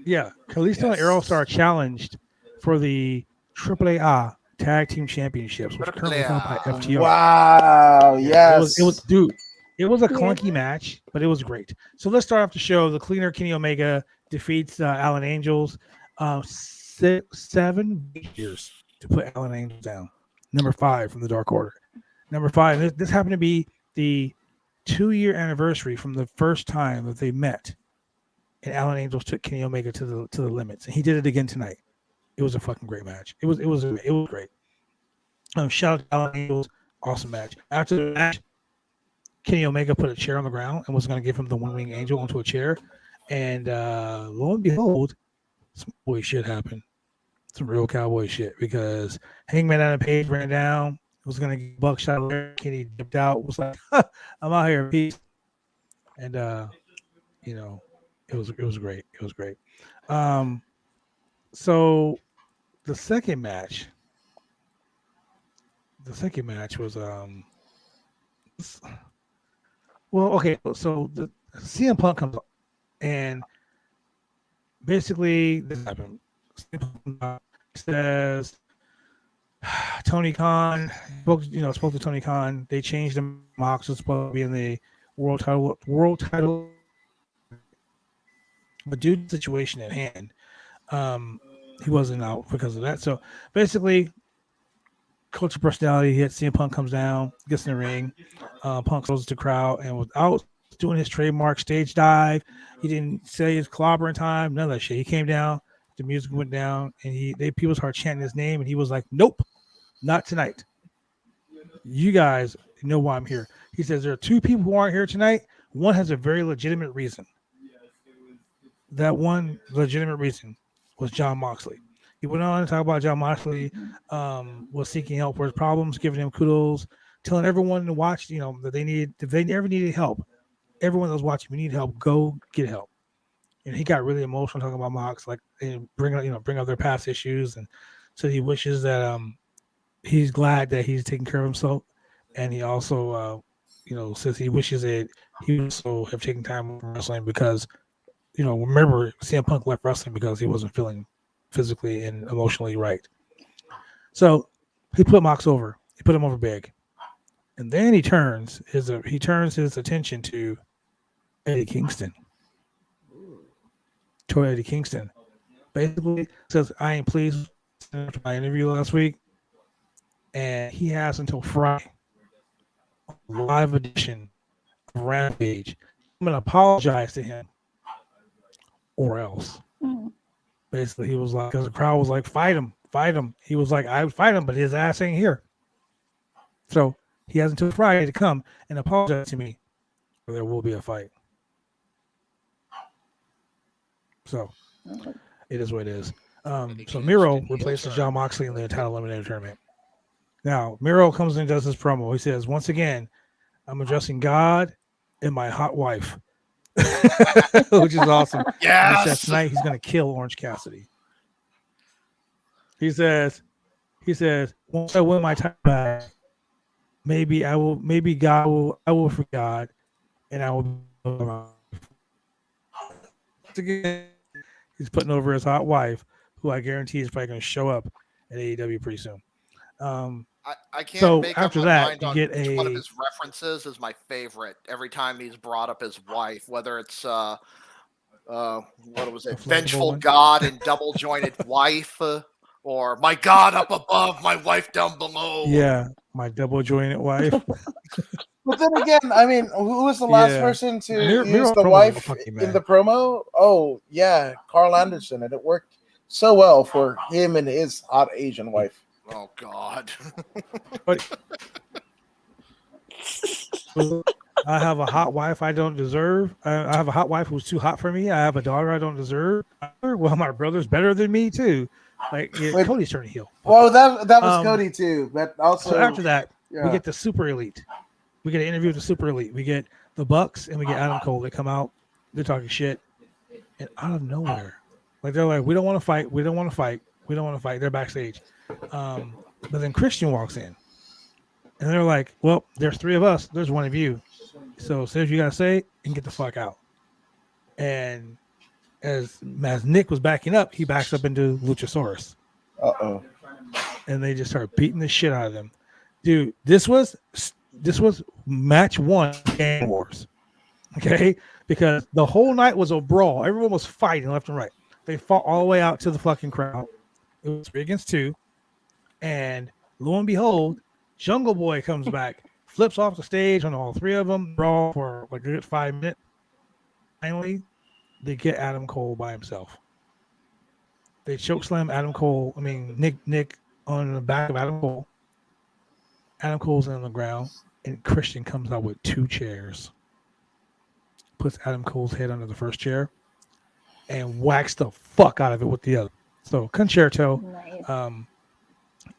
Yeah, Kalisto and Aerostar challenged for the AAA Tag Team Championships, which are currently held by FTR. Wow! Yes, it was dude. It was a clunky match, but it was great. So let's start off the show. The Cleaner Kenny Omega defeats Alan Angels. 7 years to put Alan Angels down. Number 5 from the Dark Order. Number 5. This happened to be the 2-year anniversary from the first time that they met, and Alan Angels took Kenny Omega to the limits, and he did it again tonight. It was a fucking great match. It was great. Shout out to Alan Angels. Awesome match. After the match, Kenny Omega put a chair on the ground and was going to give him the one-wing angel onto a chair, and lo and behold, some boy shit happened. Some real cowboy shit, because Hangman Adam Page ran down, was gonna get buckshot. Kenny dipped out, was like, I'm out here in peace. And it was great. It was great. So the second match was so the CM Punk comes up, and basically this happened. Says Tony Khan spoke to Tony Khan. They changed him. Mox was supposed to be in the world title, but due to the situation at hand, he wasn't out because of that. So basically, culture personality hits. CM Punk comes down, gets in the ring. Punk throws the crowd, and without doing his trademark stage dive, he didn't say his clobber in time. None of that shit. He came down, the music went down, and people started chanting his name, and he was like, "Nope, not tonight. You guys know why I'm here." He says there are two people who aren't here tonight. One has a very legitimate reason. That one legitimate reason was Jon Moxley. He went on to talk about Jon Moxley was seeking help for his problems, giving him kudos, telling everyone to watch, that if they ever needed help, everyone that was watching, we need help, go get help. And he got really emotional talking about Mox, like bring up their past issues, and so he wishes that he's glad that he's taking care of himself, and he also says he wishes that he also have taken time from wrestling because remember CM Punk left wrestling because he wasn't feeling physically and emotionally right. So he put Mox over. He put him over big, and then he turns his attention to Eddie Kingston. To Eddie Kingston, basically says, "I ain't pleased with my interview last week," and he has until Friday, live edition of Rampage. I'm gonna apologize to him, or else. Basically, he was like, because the crowd was like, fight him. He was like, I would fight him, but his ass ain't here. So he has until Friday to come and apologize to me, or there will be a fight. So it is what it is. So Miro replaces Jon Moxley in the title eliminator tournament. Now Miro comes in and does his promo. He says, "Once again, I'm addressing God and my hot wife," which is awesome. Yes. He says tonight he's going to kill Orange Cassidy. He says, once I win my title back, maybe I will forget God, and I will. Again, he's putting over his hot wife, who I guarantee is probably going to show up at AEW pretty soon. I can't make up my mind on which one of his references is my favorite. Every time he's brought up his wife, whether it's what was it, vengeful God and double jointed wife, or my God up above, my wife down below. Yeah, my double jointed wife. But then again, I mean, who was the last person to use the wife in the promo? Oh, yeah, Carl Anderson, and it worked so well for him and his hot Asian wife. Oh, God. I have a hot wife I don't deserve. I have a hot wife who's too hot for me. I have a daughter I don't deserve. Well, my brother's better than me, too. Like, yeah, Cody's turning heel. Well, that was Cody, too. But also, so after that, we get the Super Elite. We get an interview with the Super Elite. We get the Bucks and we get Adam Cole. They come out. They're talking shit. And out of nowhere, like they're like, we don't want to fight. We don't want to fight. We don't want to fight. They're backstage. But then Christian walks in. And they're like, well, there's three of us. There's one of you. So say what you got to say and get the fuck out. And as Nick was backing up, he backs up into Luchasaurus. Uh-oh. And they just start beating the shit out of them. Dude, this was match one Game Wars. Okay? Because the whole night was a brawl. Everyone was fighting left and right. They fought all the way out to the fucking crowd. It was 3 against 2. And lo and behold, Jungle Boy comes back, flips off the stage on all three of them, brawl for like a good 5 minutes. Finally, they get Adam Cole by himself. They chokeslam Adam Cole. I mean, Nick on the back of Adam Cole. Adam Cole's on the ground, and Christian comes out with 2 chairs. Puts Adam Cole's head under the first chair and whacks the fuck out of it with the other. So concerto, nice.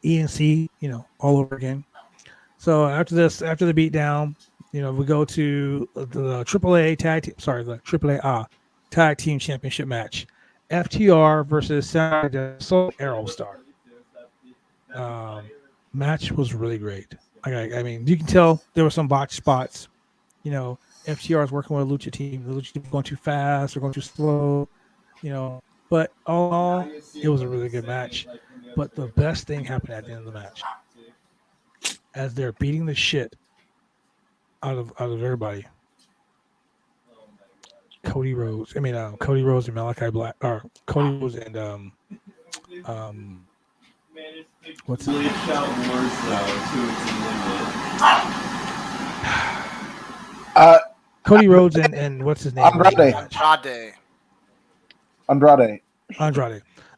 ENC, all over again. So after the beatdown, we go to the AAA tag team championship match. FTR versus Aerostar. Match was really great. I mean, you can tell there were some botch spots. FTR is working with a lucha team. The lucha team is going too fast or going too slow. But all in all, it was a really good match. But the best thing happened at the end of the match, as they're beating the shit out of everybody. Cody Rhodes and Malachi Black, or Cody Rhodes and What's his name? Cody Rhodes and what's his name? Andrade.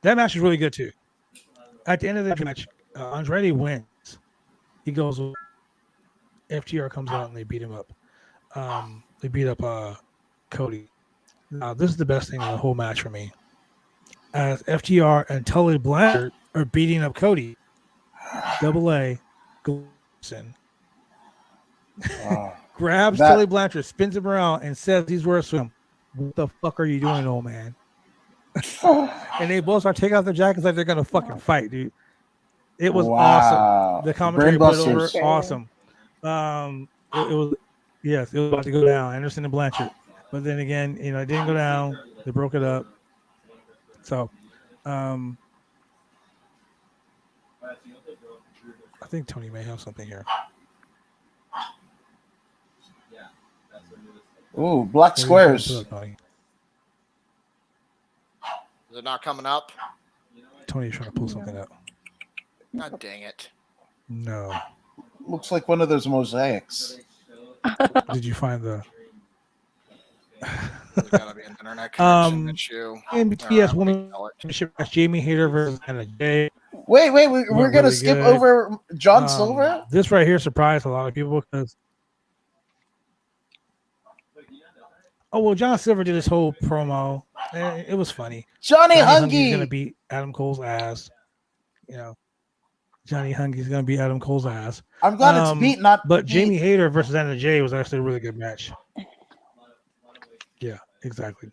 That match is really good too. At the end of the match, Andrade wins. He goes. FTR comes out and they beat him up. They beat up Cody. Now this is the best thing in the whole match for me. As FTR and Tully Blanchard are beating up Cody, Double A Gleason grabs Tully Blanchard, spins him around, and says these words to him: "What the fuck are you doing, old man?" And they both start taking off their jackets like they're gonna fucking fight, dude. It was awesome. The commentary put it over awesome. It was it was about to go down, Anderson and Blanchard, but then again, it didn't go down. They broke it up. So, I think Tony may have something here. Ooh, black squares. Is it not coming up? Tony's trying to pull something up. God dang it. No. Looks like one of those mosaics. Did you find the... There's gotta be an internet connection issue. NBTS Women's Championship match, Jamie Hayter versus Anna Jay. Wait, we're gonna skip over John Silver? This right here surprised a lot of people because John Silver did his whole promo. It was funny. Johnny Hungy is gonna beat Adam Cole's ass. Johnny Hungy's gonna beat Adam Cole's ass. I'm glad it's beat, not. But Jamie Hayter versus Anna Jay was actually a really good match. Yeah, exactly.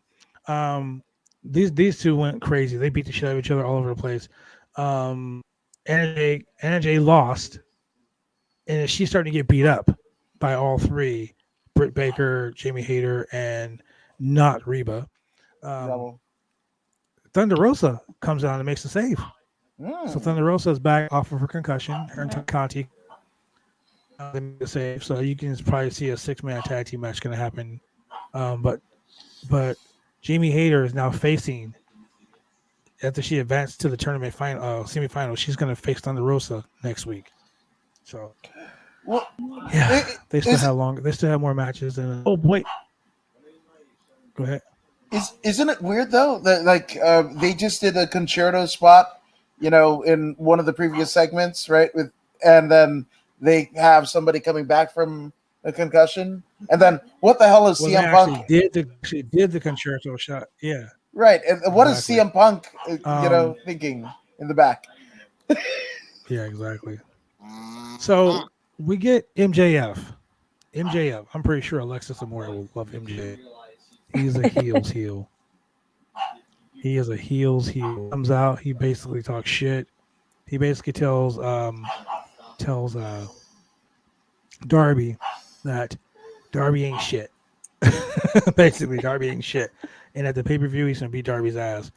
These two went crazy. They beat the shit out of each other all over the place. Anna Jay lost, and she's starting to get beat up by all three: Britt Baker, Jamie Hayter, and not Reba. Thunder Rosa comes out and makes the save. So Thunder Rosa is back off of her concussion. Her and Conti they make the save. So you can probably see a 6-man tag team match going to happen. But Jamie Hayter is now facing, after she advanced to the tournament semifinal, she's going to face Thunder Rosa next week. So, they still have more matches. And wait, go ahead. Isn't it weird though that they just did a concerto spot, in one of the previous segments, right? And then they have somebody coming back from a concussion, and then what the hell is CM Punk? She did the concerto shot, yeah. Right, and what is CM Punk, thinking in the back? Yeah, exactly. So we get MJF. I'm pretty sure Alexis Amore will love MJF. He's a heel's heel. He is a heel's heel. Comes out, he basically talks shit. He basically tells Darby that Darby ain't shit. Basically, Darby ain't shit. And at the pay-per-view, he's gonna beat Darby's ass.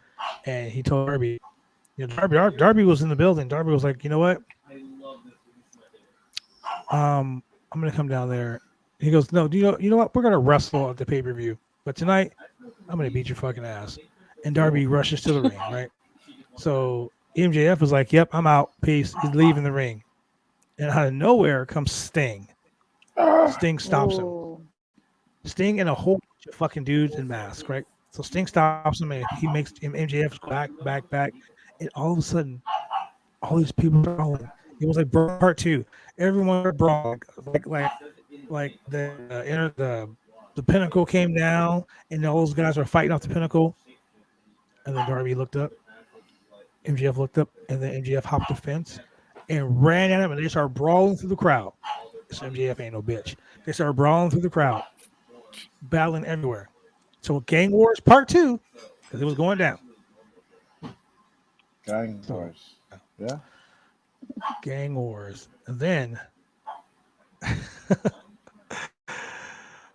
And he told Darby, Darby was in the building. Darby was like, you know what? I'm gonna come down there. He goes, no, you know what? We're gonna wrestle at the pay-per-view, but tonight I'm gonna beat your fucking ass. And Darby rushes to the ring, right? So MJF is like, yep, I'm out. Peace. He's leaving the ring. And out of nowhere comes Sting. Sting stops him. Sting and a whole bunch of fucking dudes in masks, right? So Sting stops him and he makes MJF back. And all of a sudden, all these people are brawling. It was like Bern Part 2. Everyone was brawling. Like the pinnacle came down and all those guys were fighting off the pinnacle. And then Darby looked up. MJF looked up, and then MJF hopped the fence and ran at him, and they started brawling through the crowd. So MJF ain't no bitch. They started brawling through the crowd, battling everywhere. So Gang Wars Part 2, because it was going down. Gang Wars. Yeah. Gang Wars. And then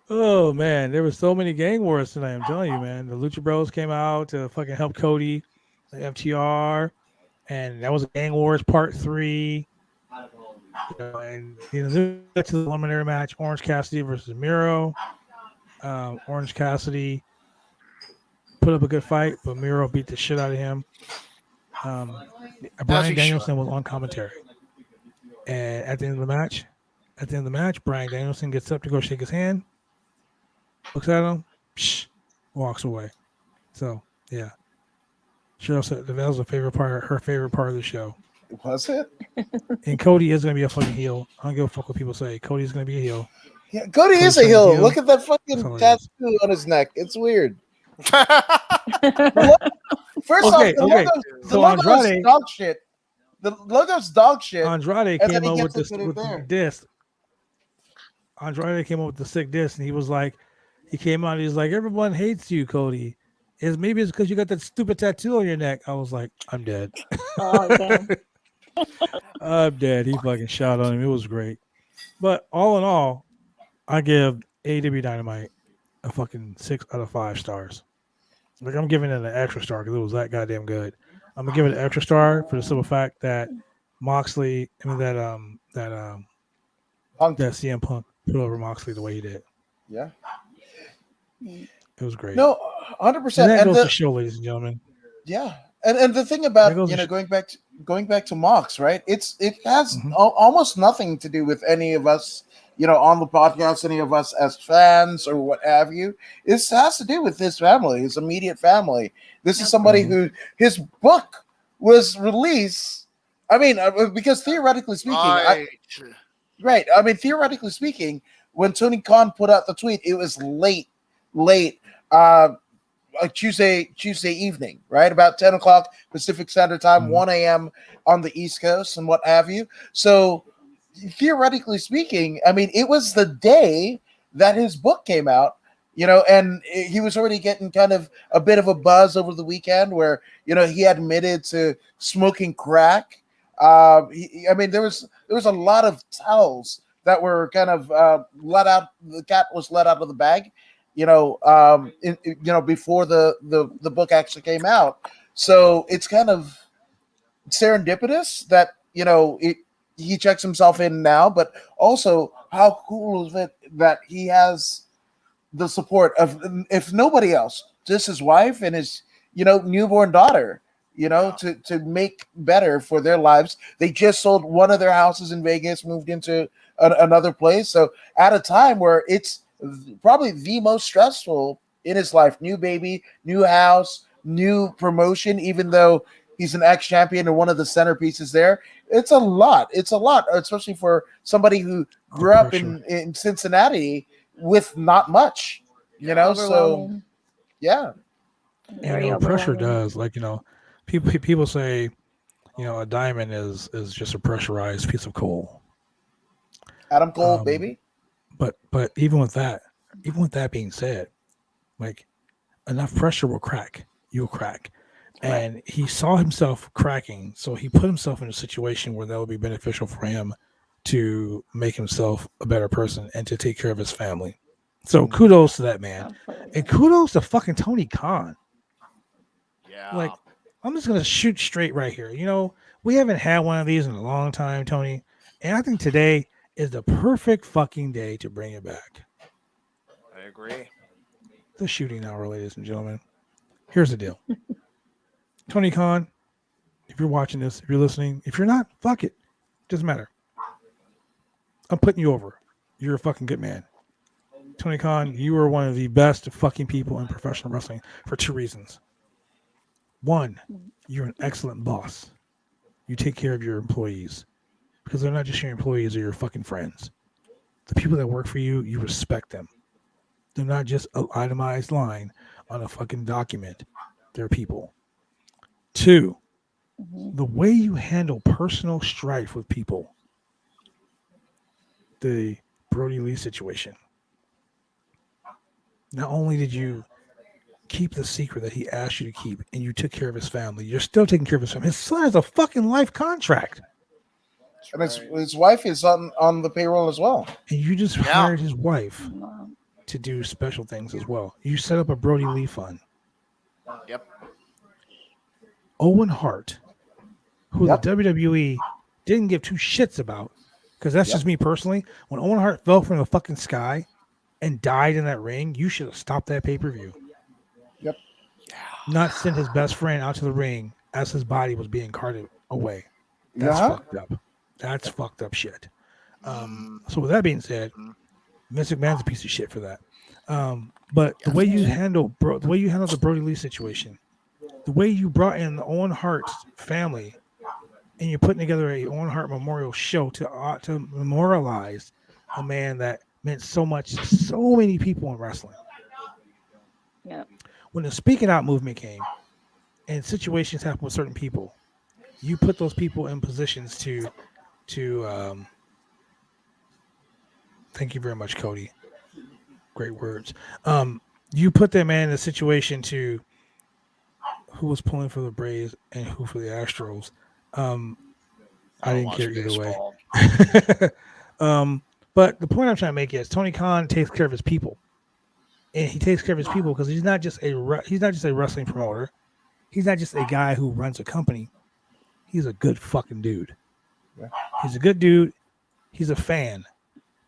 oh man, there were so many gang wars tonight. I'm telling you, man. The Lucha Bros came out to fucking help Cody, the FTR, and that was Gang Wars Part 3. And then to the preliminary match, Orange Cassidy versus Miro. Orange Cassidy put up a good fight, but Miro beat the shit out of him. Brian Danielson was on commentary, and at the end of the match, Brian Danielson gets up to go shake his hand, looks at him, walks away. So yeah, Cheryl said that was her favorite part of the show. Was it? And Cody is going to be a fucking heel. I don't give a fuck what people say. Cody's going to be a heel. Yeah, Cody is a heel. Look at that fucking tattoo on his neck. It's weird. First off, the logo's dog shit. The logo's dog shit. Andrade came up with the disc. Andrade came up with the sick disc, and he was like, he's like, everyone hates you, Cody. Maybe it's because you got that stupid tattoo on your neck. I was like, I'm dead. Oh, damn. I'm dead. He fucking shot on him. It was great. But all in all, I give AEW Dynamite a fucking 6 out of 5 stars. Like, I'm giving it an extra star because it was that goddamn good. I'm gonna give it an extra star for the simple fact that CM Punk put over Moxley the way he did. Yeah. It was great. No, 100%. And that goes to show, ladies and gentlemen. Yeah. And the thing about going back to Mox, right? It has almost nothing to do with any of us, on the podcast, any of us as fans or what have you. This has to do with his family, his immediate family. This is somebody who his book was released. I mean, because theoretically speaking, theoretically speaking, when Tony Khan put out the tweet, it was late. Tuesday evening, right? About 10 o'clock Pacific Standard Time, 1 a.m. on the East Coast and what have you. So theoretically speaking, I mean, it was the day that his book came out, and he was already getting kind of a bit of a buzz over the weekend where, he admitted to smoking crack. There was a lot of towels that were kind of let out. The cat was let out of the bag. Before the book actually came out. So it's kind of serendipitous that, he checks himself in now, but also how cool is it that he has the support of, if nobody else, just his wife and his, newborn daughter, to make better for their lives. They just sold one of their houses in Vegas, moved into another place. So at a time where it's probably the most stressful in his life, new baby, new house, new promotion, even though he's an ex-champion and one of the centerpieces there. It's a lot, especially for somebody who grew up in Cincinnati with not much, so yeah. Pressure does, people say, a diamond is just a pressurized piece of coal. Adam Cole, baby. But even with that being said, enough pressure will crack. You'll crack. And he saw himself cracking, so he put himself in a situation where that would be beneficial for him to make himself a better person and to take care of his family. So kudos to that man. And kudos to fucking Tony Khan. Yeah. I'm just going to shoot straight right here. We haven't had one of these in a long time, Tony. And I think today is the perfect fucking day to bring it back. I agree. The shooting hour, ladies and gentlemen. Here's the deal. Tony Khan, if you're watching this, if you're listening, if you're not, fuck it. Doesn't matter. I'm putting you over. You're a fucking good man. Tony Khan, you are one of the best fucking people in professional wrestling for 2 reasons. 1, you're an excellent boss. You take care of your employees. Because they're not just your employees, they're your fucking friends. The people that work for you, you respect them. They're not just an itemized line on a fucking document. They're people. 2, the way you handle personal strife with people. The Brody Lee situation. Not only did you keep the secret that he asked you to keep and you took care of his family, you're still taking care of his family. His son has a fucking life contract. And his wife is on the payroll as well. And you just hired his wife to do special things as well. You set up a Brody Lee fund. Yep. Owen Hart, who the WWE didn't give 2 shits about, because that's just me personally. When Owen Hart fell from the fucking sky and died in that ring, you should have stopped that pay-per-view. Yep. Not sent his best friend out to the ring as his body was being carted away. That's fucked up. That's fucked up shit. So with that being said, Vince McMahon's a piece of shit for that. But the way you handle the Brody Lee situation, the way you brought in the Owen Hart's family, and you're putting together a Owen Hart memorial show to memorialize a man that meant so much to so many people in wrestling. Yeah. When the speaking out movement came, and situations happen with certain people, you put those people in positions to thank you very much, Cody. Great words. You put that man in a situation to who was pulling for the Braves and who for the Astros. I didn't care either way. But the point I'm trying to make is Tony Khan takes care of his people, and he takes care of his people because he's not just a wrestling promoter. He's not just a guy who runs a company. He's a good fucking dude. Yeah. He's a good dude. He's a fan.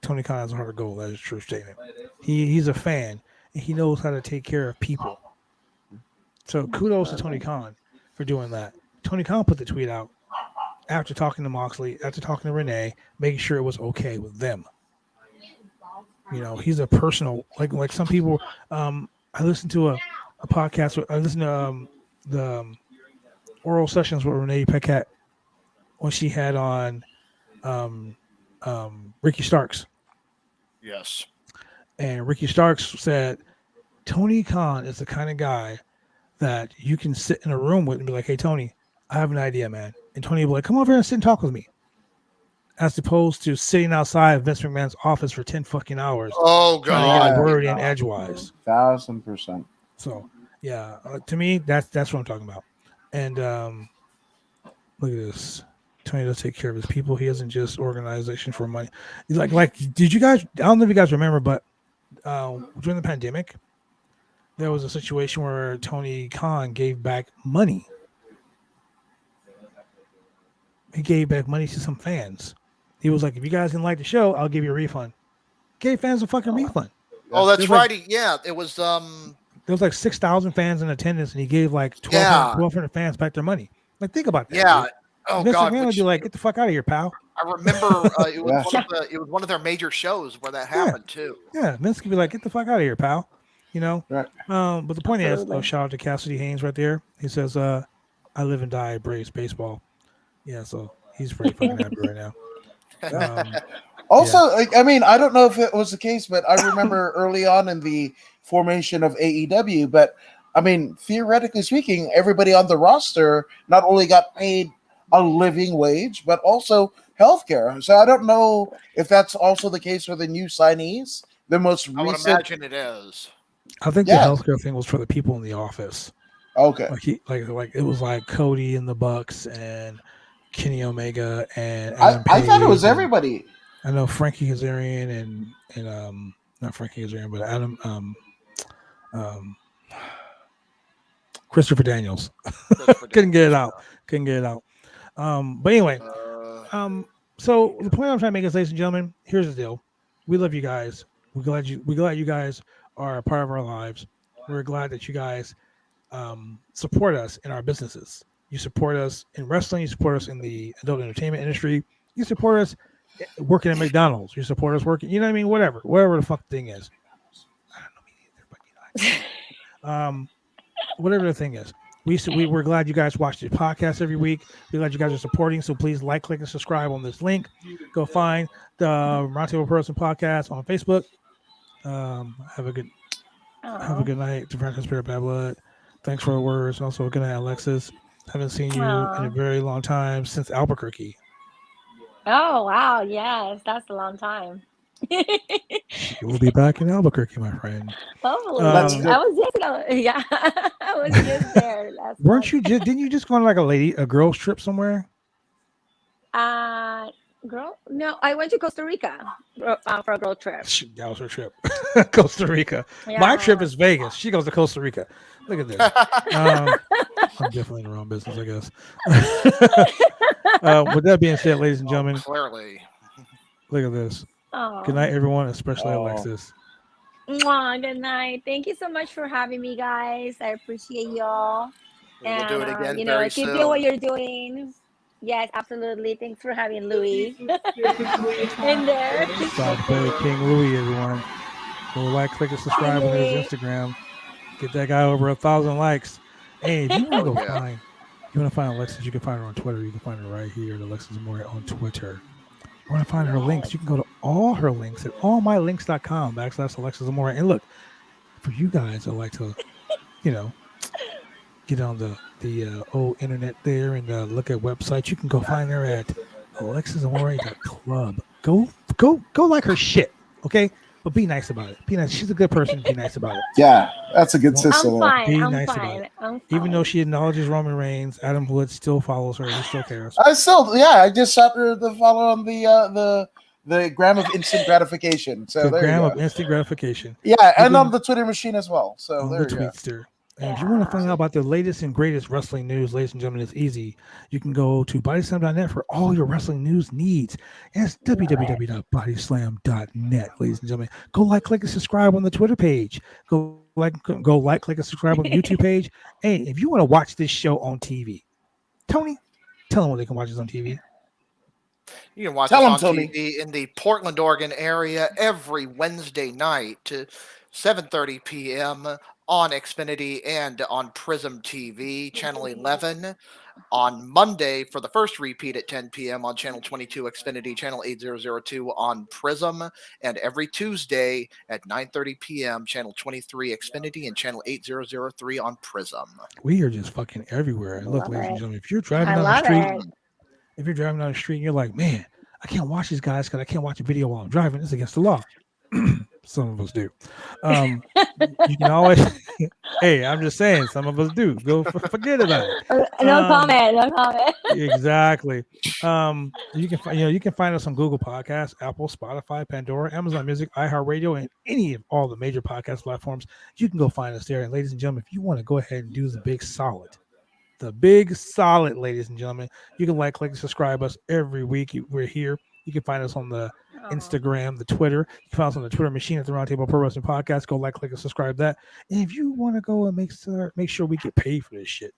Tony Khan has a heart of gold. That is a true statement. He's a fan, and he knows how to take care of people. So kudos to Tony Khan for doing that. Tony Khan put the tweet out after talking to Moxley, after talking to Renee, making sure it was okay with them. You know, he's a personal, like some people. I listened to a podcast. I listened to the oral sessions with Renee Paquette when she had on Ricky Starks. Yes. And Ricky Starks said, Tony Khan is the kind of guy that you can sit in a room with and be like, hey, Tony, I have an idea, man. And Tony will be like, come over here and sit and talk with me. As opposed to sitting outside Vince McMahon's office for 10 fucking hours. Oh, God. Trying to get a word in edgewise. 1,000%. So, yeah, to me, that's what I'm talking about. And look at this. Tony does take care of his people. He isn't just organization for money. Like, did you guys? I don't know if you guys remember, but during the pandemic, there was a situation where Tony Khan gave back money. He gave back money to some fans. He was like, "If you guys didn't like the show, I'll give you a refund." Gave fans a fucking refund. Oh, that's right. Yeah, it was. There was like 6,000 fans in attendance, and he gave like 1,200 fans back their money. Like, think about that. Yeah. Dude. Oh, Mr. God. McMahon would be like, get the fuck out of here, pal. I remember it was one of their major shows where that happened too. Yeah, Vince could be like, get the fuck out of here, pal. You know? Right. But the point is, shout out to Cassidy Haynes right there. He says, I live and die Braves baseball. Yeah, so he's pretty fucking happy right now. Also, I mean, I don't know if it was the case, but I remember early on in the formation of AEW, but I mean, theoretically speaking, everybody on the roster not only got paid a living wage, but also healthcare. So I don't know if that's also the case for the new signees. The most recent. I would imagine it is. I think the healthcare thing was for the people in the office. Okay. Like it was like Cody and the Bucks and Kenny Omega and Adam I thought it was everybody. I know Frankie Kazarian and not Frankie Kazarian, but Adam Christopher Daniels. Couldn't get it out. But anyway, so the point I'm trying to make is, ladies and gentlemen, here's the deal. We love you guys. We're glad you guys are a part of our lives. We're glad that you guys support us in our businesses. You support us in wrestling. You support us in the adult entertainment industry. You support us working at McDonald's. You support us working, you know what I mean? Whatever the fuck the thing is. I don't know me either, but you know. Whatever the thing is. We're glad you guys watch the podcast every week. We're glad you guys are supporting. So please like, click, and subscribe on this link. Go find the Roundtable Person Podcast on Facebook. Have a good night to Franklin Spirit Bad Blood. Thanks for the words. Also, good night, Alexis. Haven't seen you in a very long time since Albuquerque. Oh wow, yes, that's a long time. We'll be back in Albuquerque, my friend. Oh, I was just there last Weren't you just? Didn't you just go on like a girls trip somewhere? Girl? No, I went to Costa Rica for a girl trip. That was her trip. Costa Rica. Yeah. My trip is Vegas. She goes to Costa Rica. Look at this. I'm definitely in the wrong business, I guess. With that being said, ladies and gentlemen, clearly, look at this. Good night, everyone, especially Alexis. Mwah, good night. Thank you so much for having me, guys. I appreciate y'all. We'll do it again You very know, keep soon. doing what you're doing. Yes, absolutely. Thanks for having Louis in there. South Bay King Louis, everyone. Go like, click, and subscribe on his Instagram. Get that guy over 1,000 likes. Hey, if you want to go find, you want to find Alexis, you can find her on Twitter. You can find her right here at Alexis Amore on Twitter. You want to find her links, you can go to all her links at allmylinks.com/Alexis Amore. And look, for you guys that like to, you know, get on the old internet there and look at websites, you can go find her at AlexisAmore.club. Go like her shit, okay? But be nice about it. Be nice. She's a good person. Be nice about it. Yeah, that's a good sister. I'm fine. Be I'm nice fine. about it. I'm fine. Even though she acknowledges Roman Reigns, Adam Woods still follows her. He still cares. I just shot her the follow on the gram of instant gratification. So The there you gram go. of instant gratification. Yeah, and on the Twitter machine as well. So On there the you go. Tweetster. And if you want to find out about the latest and greatest wrestling news, ladies and gentlemen, it's easy. You can go to bodyslam.net for all your wrestling news needs. And it's www.bodyslam.net, ladies and gentlemen. Go like, click, and subscribe on the Twitter page. Go like, click, and subscribe on the YouTube page. Hey, if you want to watch this show on TV, Tony, tell them where they can watch us on TV. You can watch Tell us on 'em, Tony. TV in the Portland, Oregon area every Wednesday night to 7:30 p.m. on Xfinity and on Prism TV, Channel 11. On Monday for the first repeat at 10 p.m. on Channel 22 Xfinity, Channel 8002 on Prism, and every Tuesday at 9:30 p.m. Channel 23 Xfinity and Channel 8003 on Prism. We are just fucking everywhere. And look, ladies and gentlemen, if you're driving I down the love street, it. if you're driving down the street and you're like, man, I can't watch these guys because I can't watch a video while I'm driving. It's against the law. Some of us do. You can always, hey, I'm just saying, some of us do. Go forget about it. No comment. No comment. Exactly. You can find us on Google Podcasts, Apple, Spotify, Pandora, Amazon Music, iHeartRadio, and any of all the major podcast platforms. You can go find us there. And ladies and gentlemen, if you want to go ahead and do the big solid, ladies and gentlemen, you can like, click, and subscribe us every week. We're here. You can find us on the Instagram, the Twitter. You can find us on the Twitter machine at the Roundtable Pro Wrestling Podcast. Go like, click, and subscribe that. And if you want to go and make sure we get paid for this shit,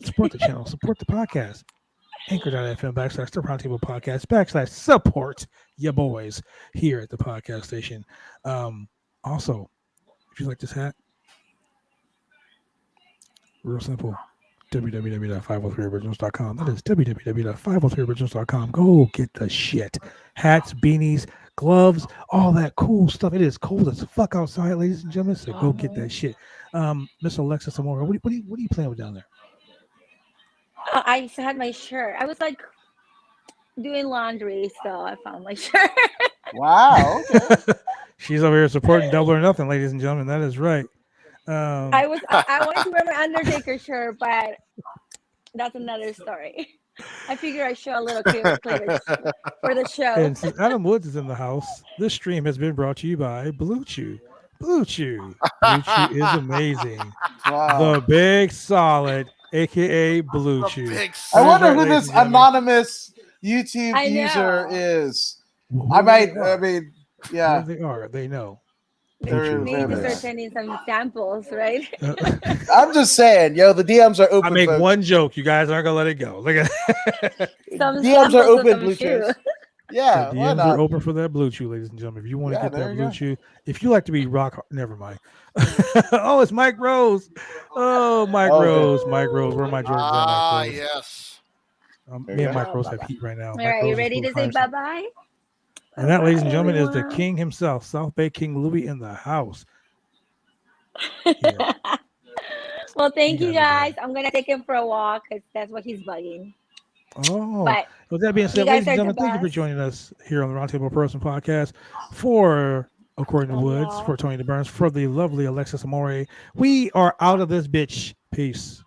support the channel, support the podcast. Anchor.fm / the Roundtable Podcast / support your boys here at the podcast station. Also, if you like this hat, real simple. www.503originals.com. That is www.503originals.com. Go get the shit. Hats, beanies, gloves, all that cool stuff. It is cold as fuck outside, ladies and gentlemen. So go get that shit. Miss Alexis Amore, what are you playing with down there? I just had my shirt. I was like doing laundry, so I found my shirt. Wow. Okay. She's over here supporting Double or Nothing, ladies and gentlemen. That is right. I wanted to wear my Undertaker shirt, but that's another story. I figure I show a little cleavage for the show. And since Adam Woods is in the house, this stream has been brought to you by Blue Chew. Blue Chew. Blue Chew is amazing. Wow. The big solid, aka Blue Chew. I wonder who Ladies this and gentlemen. anonymous YouTube I user know. is. Who I they are. mean, yeah. Who they are. They know. They're- Maybe they're- start sending some samples, right? I'm just saying, the DMs are open. I make folks. one joke. You guys aren't gonna let it go. Look at Some DMs are samples of open, some Blue shoe. Chews. Yeah, the why DMs not? are open for that Blue Chew, ladies and gentlemen. If you want to Yeah, get there that you Blue go. Chew, if you like to be rock, never mind. Oh, it's Mike Rose. Oh, Mike Okay. Rose. Mike Rose. Where are my Jordans Ah, at, Mike Rose? yes. There Me you and go. Mike Rose have heat right now. All Mike right, Rose you is ready to doing say fine. bye-bye? And that, ladies and gentlemen, is the everyone. king himself, South Bay King Louis in the house. Yeah. Well, thank you You guys guys. I'm gonna take him for a walk because that's what he's bugging. Oh, But with that being said, guys ladies and are the gentlemen, thank you for best. joining us here on the Roundtable Pro Wrestling Podcast. For According to Love Woods, y'all. for Tony the Burns, for the lovely Alexis Amore, we are out of this bitch. Peace.